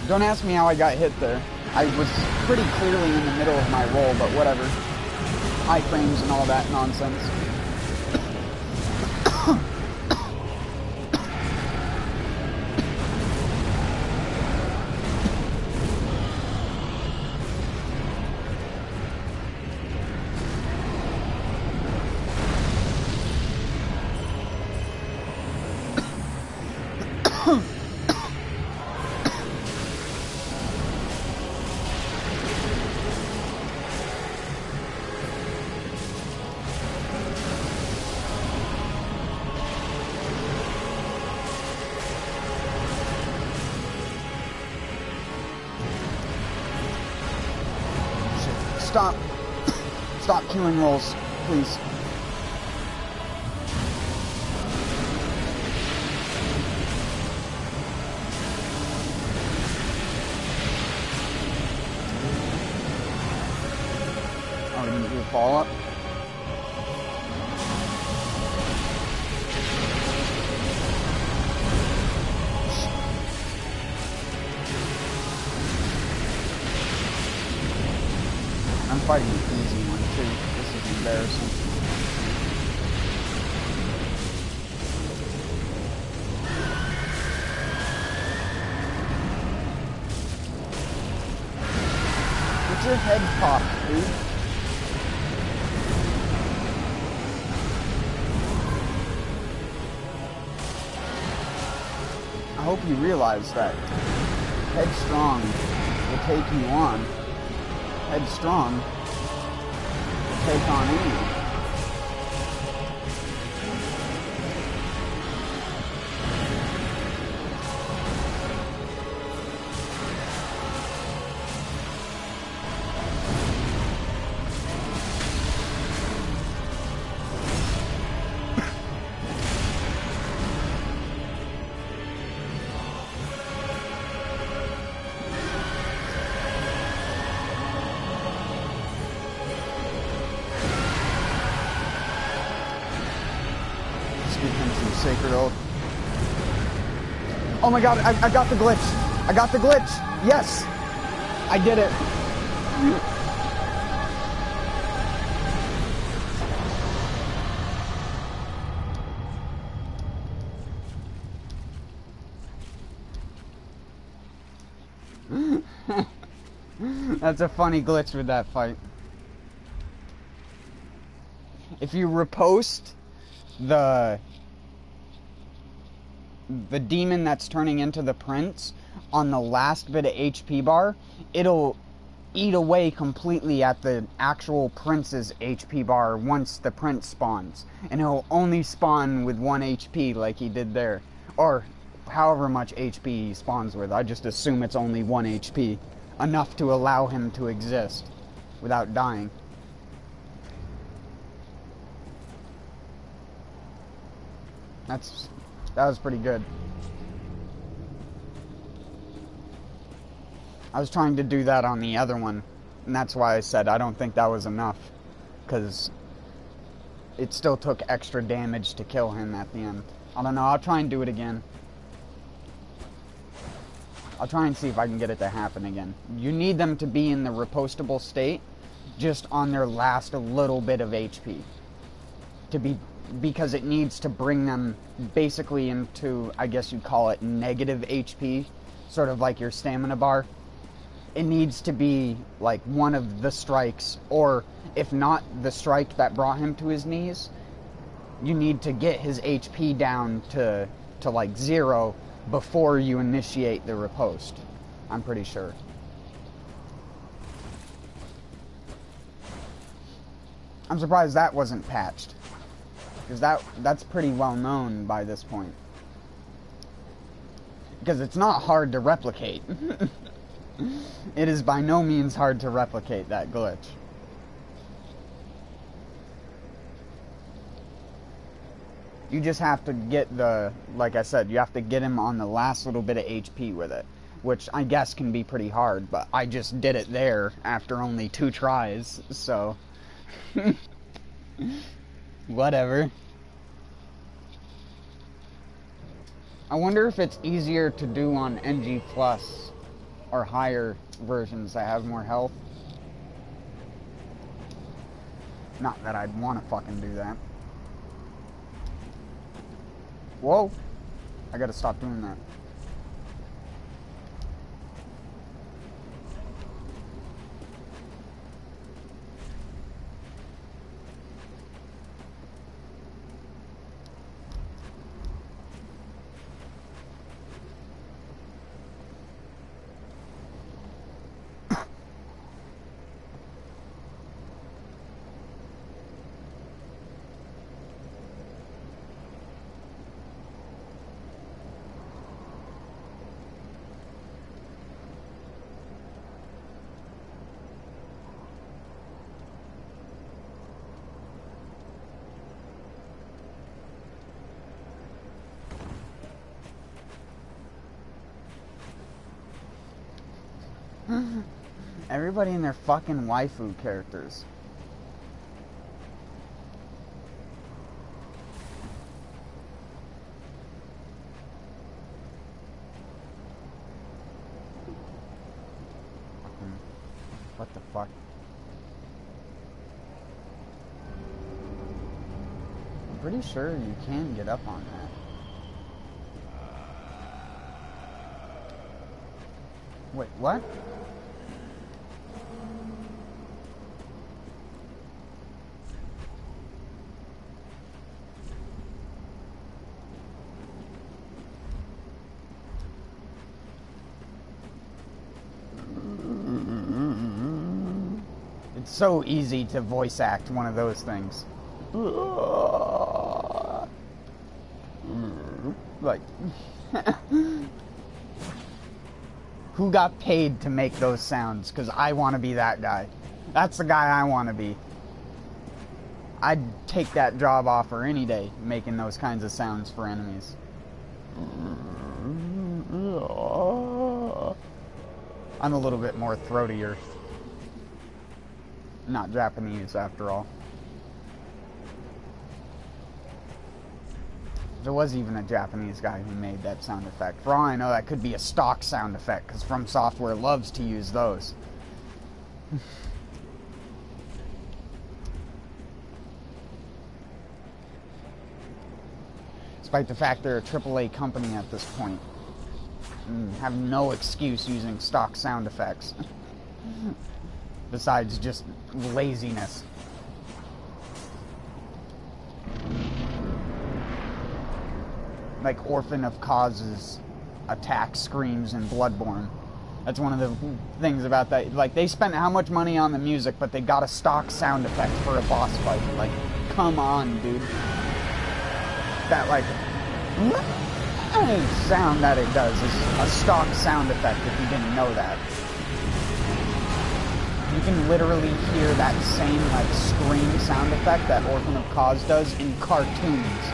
Don't ask me how I got hit there. I was pretty clearly in the middle of my roll, but whatever. High frames and all that nonsense. Stop queuing rolls, please. Oh, did you fall up? I'm fighting an easy one too. This is embarrassing. Get your head popped, dude. I hope you realize that Headstrong will take you on. Headstrong will take on anyone. Sacred oath. Oh my god, I got the glitch. I got the glitch. Yes. I did it. That's a funny glitch with that fight. If you repost the demon that's turning into the prince on the last bit of HP bar, it'll eat away completely at the actual prince's HP bar once the prince spawns. And he'll only spawn with 1 HP like he did there. Or however much HP he spawns with. I just assume it's only 1 HP. Enough to allow him to exist without dying. That was pretty good. I was trying to do that on the other one, and that's why I said I don't think that was enough, because it still took extra damage to kill him at the end. I don't know, I'll try and do it again. I'll try and see if I can get it to happen again. You need them to be in the repostable state, just on their last little bit of HP. Because it needs to bring them basically into, I guess you'd call it, negative HP, sort of like your stamina bar. It needs to be like one of the strikes, or if not the strike that brought him to his knees, you need to get his HP down to like 0 before you initiate the riposte. I'm pretty sure. I'm surprised that wasn't patched, because that's pretty well known by this point. Because it's not hard to replicate. It is by no means hard to replicate that glitch. You just have to get like I said, you have to get him on the last little bit of HP with it, which I guess can be pretty hard, but I just did it there after only 2 tries, so whatever. I wonder if it's easier to do on NG Plus or higher versions that have more health. Not that I'd want to fucking do that. Whoa! I gotta stop doing that. Everybody and their fucking waifu characters. What the fuck? I'm pretty sure you can get up on that. Wait, what? It's so easy to voice act one of those things. Like, who got paid to make those sounds? Because I want to be that guy. That's the guy I want to be. I'd take that job offer any day, making those kinds of sounds for enemies. I'm a little bit more throatier. Not Japanese, after all. There was even a Japanese guy who made that sound effect. For all I know, that could be a stock sound effect, because From Software loves to use those. Despite the fact they're a AAA company at this point. And have no excuse using stock sound effects. Besides just laziness. Like Orphan of Causes attack screams in Bloodborne. That's one of the things about that. Like, they spent how much money on the music, but they got a stock sound effect for a boss fight. Like, come on, dude. That, like, sound that it does is a stock sound effect, if you didn't know that. You can literally hear that same, like, scream sound effect that Orphan of Cause does in cartoons.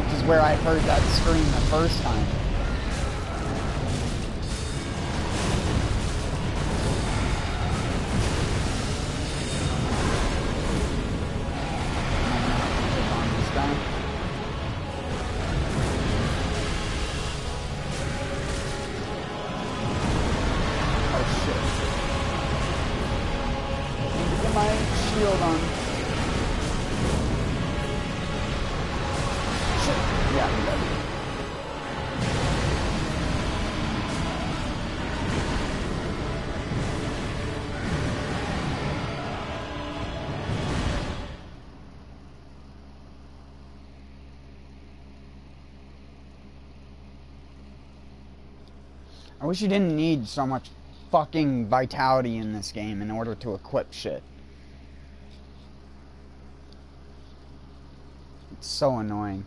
Which is where I heard that scream the first time. I wish you didn't need so much fucking vitality in this game in order to equip shit. It's so annoying.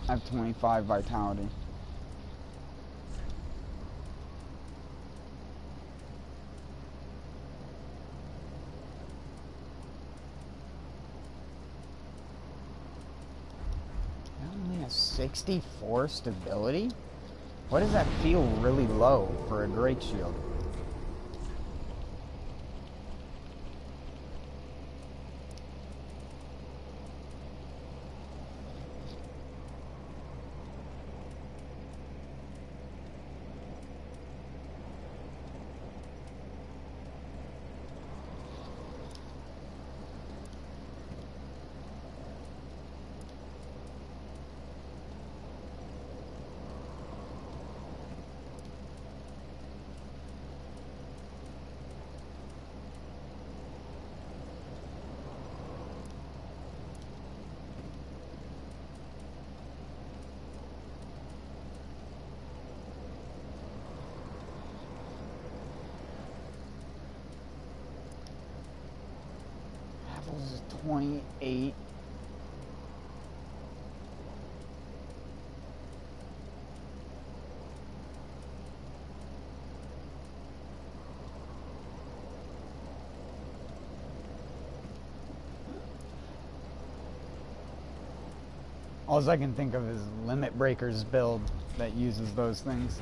I have 25 vitality. I only have 64 stability? Why does that feel really low for a Great Shield? Levels of 28. All I can think of is Limit Breaker's build that uses those things.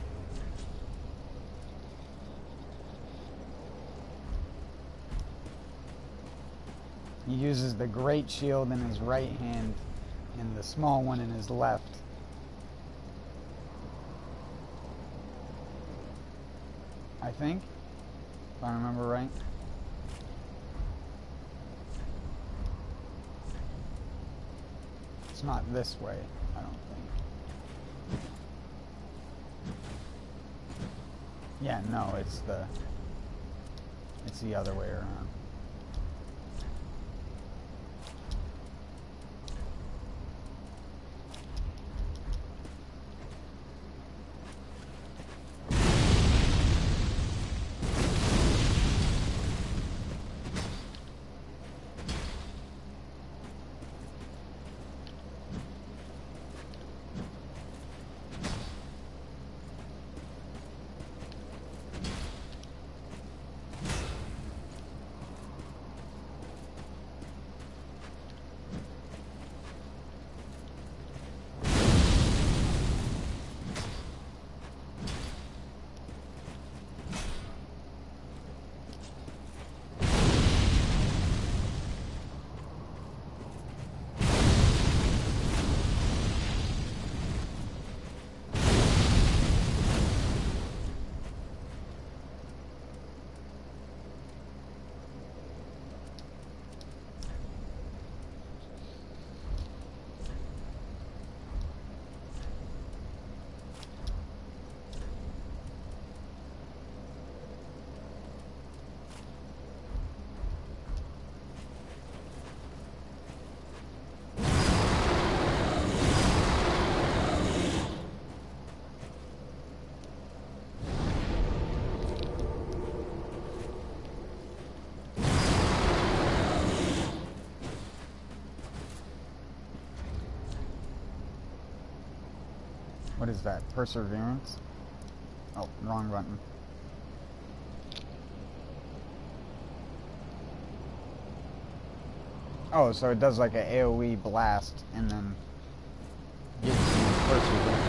He uses the great shield in his right hand and the small one in his left. I think, if I remember right. It's not this way, I don't think. Yeah, no, it's the other way around. What is that? Perseverance? Oh, wrong button. Oh, so it does like an AoE blast and then gives you perseverance.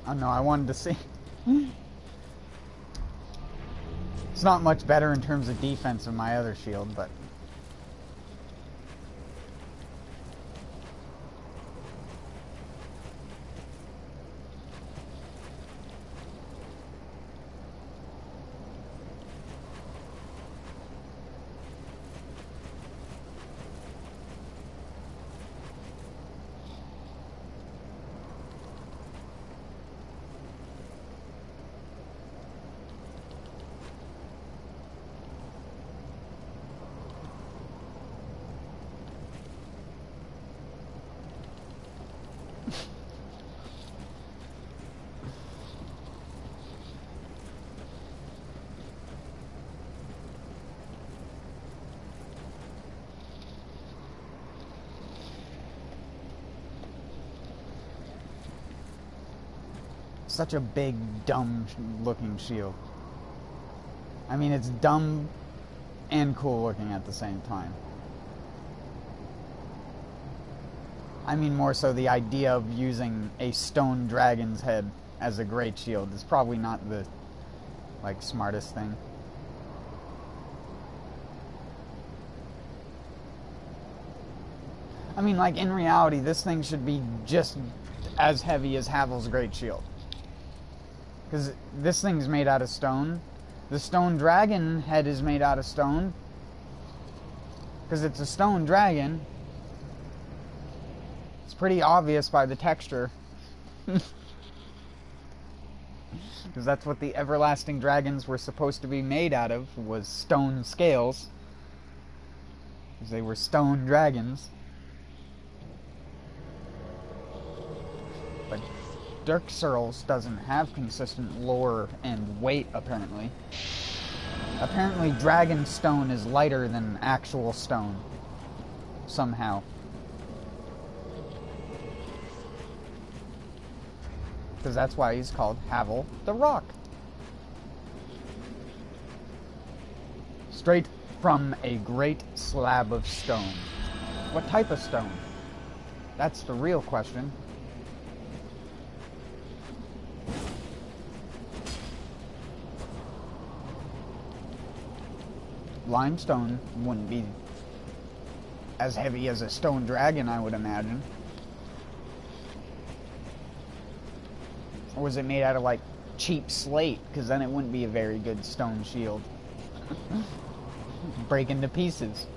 Oh no, I wanted to see. It's not much better in terms of defense than my other shield, but... Such a big, dumb looking shield. I mean, it's dumb and cool looking at the same time. I mean, more so the idea of using a stone dragon's head as a great shield is probably not the, like, smartest thing. I mean, like, in reality, this thing should be just as heavy as Havel's great shield. Because this thing's made out of stone. The stone dragon head is made out of stone. Because it's a stone dragon. It's pretty obvious by the texture. Because that's what the everlasting dragons were supposed to be made out of, was stone scales. Because they were stone dragons. But Dirk Searles doesn't have consistent lore and weight, apparently. Apparently, dragon stone is lighter than actual stone. Somehow. Because that's why he's called Havel the Rock. Straight from a great slab of stone. What type of stone? That's the real question. Limestone wouldn't be as heavy as a stone dragon, I would imagine. Or was it made out of, like, cheap slate? Because then it wouldn't be a very good stone shield. Break into pieces.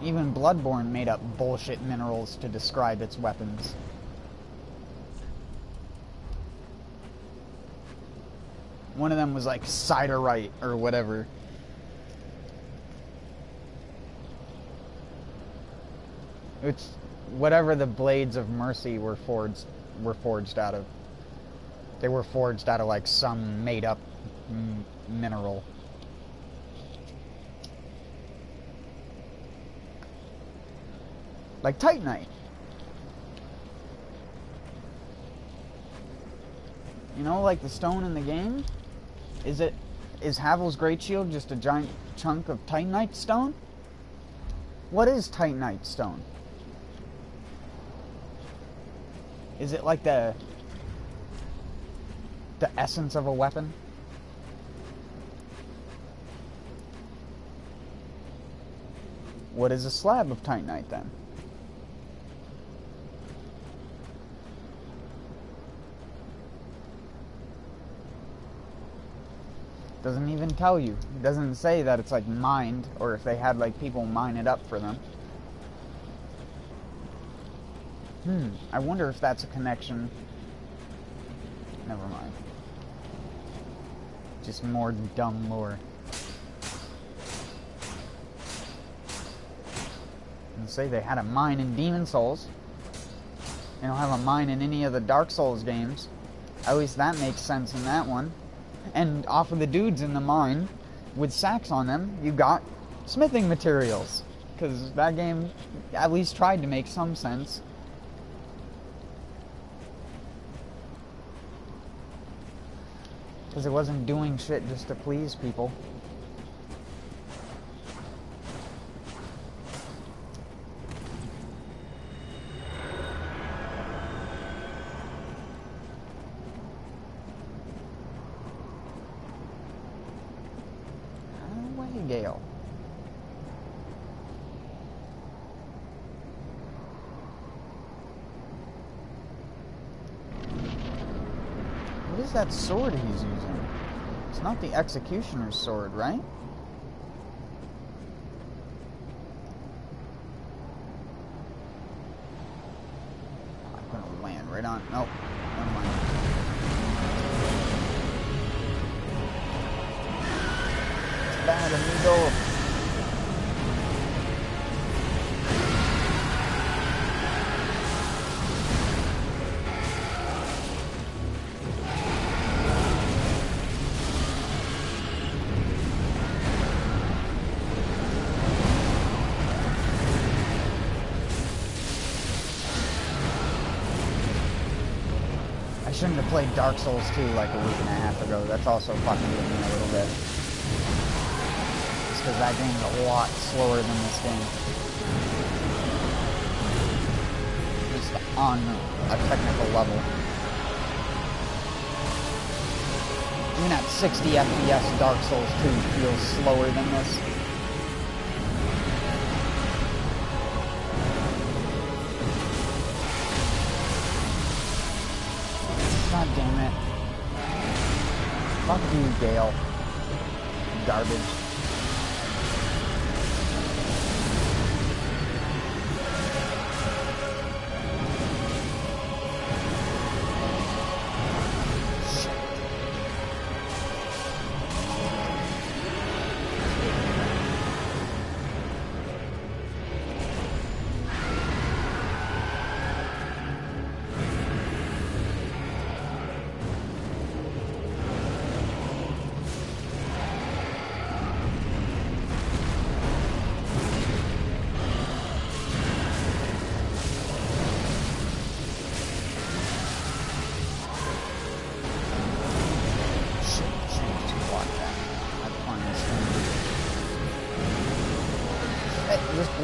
Even Bloodborne made up bullshit minerals to describe its weapons. One of them was like siderite or whatever. It's whatever the Blades of Mercy were forged out of. They were forged out of like some made up mineral. Like Titanite. You know, like the stone in the game? Is Havel's Great Shield just a giant chunk of Titanite stone? What is Titanite stone? Is it like the essence of a weapon? What is a slab of Titanite then? Doesn't even tell you. It doesn't say that it's like mined, or if they had like people mine it up for them. I wonder if that's a connection. Never mind. Just more dumb lore. And say they had a mine in Demon Souls. They don't have a mine in any of the Dark Souls games. At least that makes sense in that one. And off of the dudes in the mine with sacks on them, you got smithing materials. Because that game at least tried to make some sense. Because it wasn't doing shit just to please people. Gale. What is that sword he's using? It's not the Executioner's sword, right? I'm gonna land right on. Nope. Never mind. Bad amigo. I shouldn't have played Dark Souls 2 like a week and a half ago. That's also fucking with me a little bit. Because that game's a lot slower than this game. Just on a technical level. Even at 60 FPS, Dark Souls 2 feels slower than this. God damn it. Fuck you, Gale. Garbage.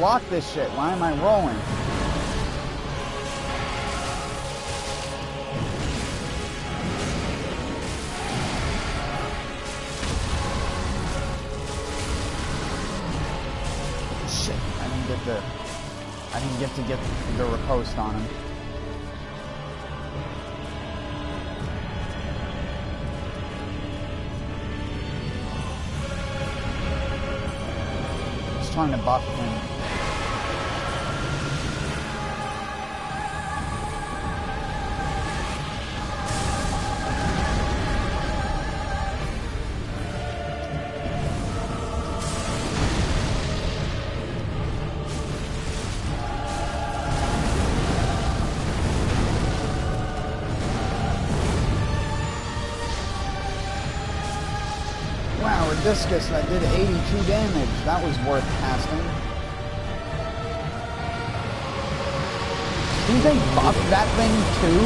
block this shit. Why am I rolling? Shit, I didn't get to get the riposte on him. Trying to buff him. Wow, a discus that did 82 damage. That was worth casting. Didn't they buff that thing too?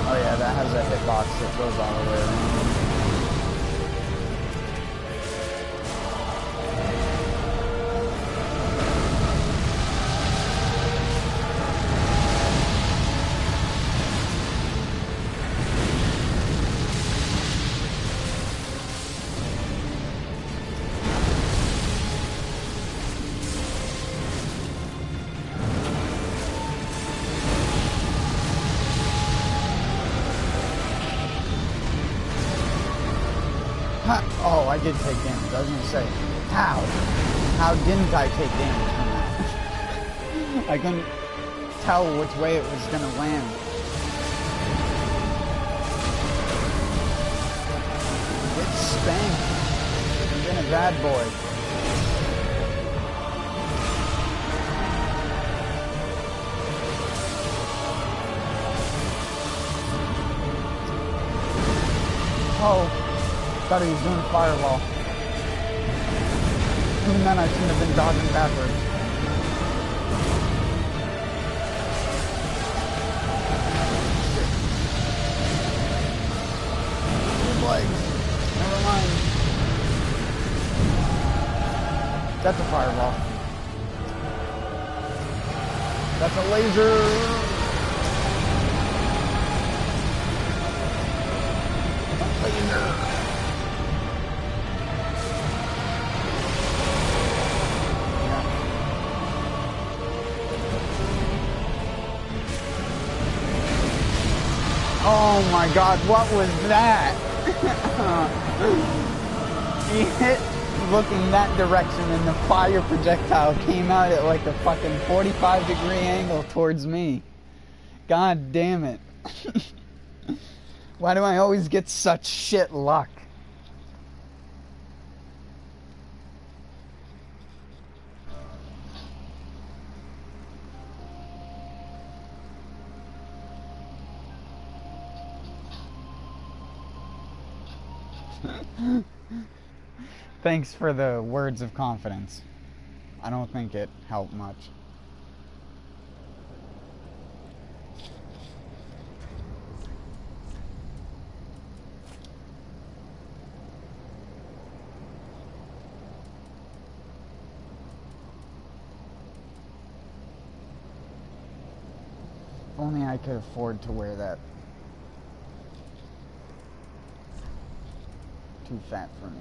Oh yeah, that has a hitbox that goes all the way around. Oh, I did take damage. I was going to say, how? How didn't I take damage from that? I couldn't tell which way it was going to land. Get spanked. You've been a bad boy. Oh. Thought he was doing fireball. Even then I shouldn't have been dodging backwards. Good legs. Never mind. That's a fireball. That's a laser. Laser. Oh my god, what was that? He hit looking that direction and the fire projectile came out at like a fucking 45-degree angle towards me. God damn it. Why do I always get such shit luck? Thanks for the words of confidence. I don't think it helped much. If only I could afford to wear that. Too fat for me.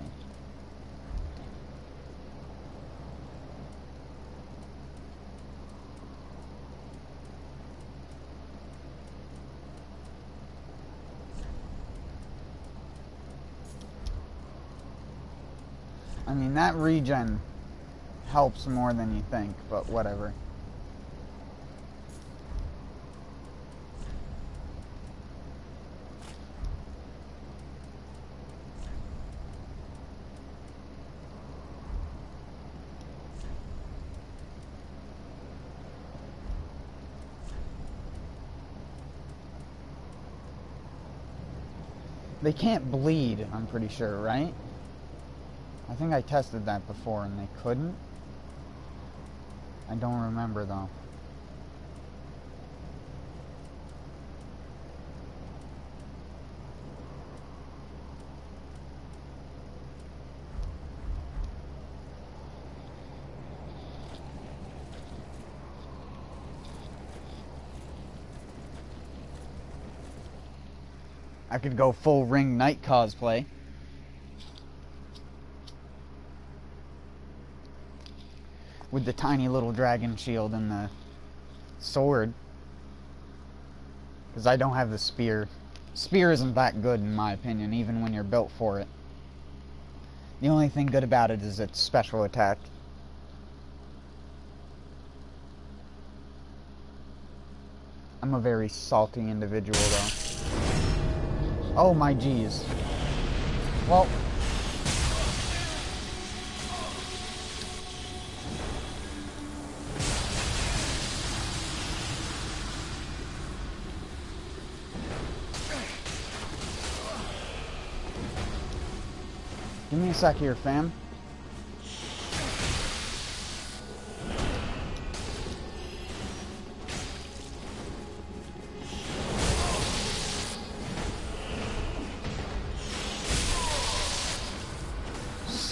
I mean, that regen helps more than you think, but whatever. They can't bleed, I'm pretty sure, right? I think I tested that before and they couldn't. I don't remember, though. I could go full Ring Knight cosplay. With the tiny little dragon shield and the sword. Because I don't have the spear. Spear isn't that good in my opinion, even when you're built for it. The only thing good about it is its special attack. I'm a very salty individual though. Oh my geez. Well, give me a sec here, fam.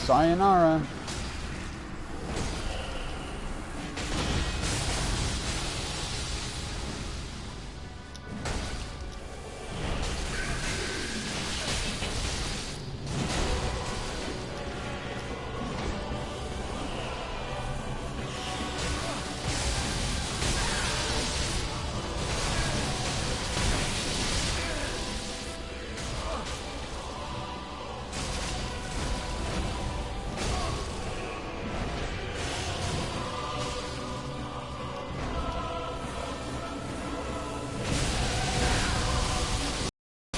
Sayonara.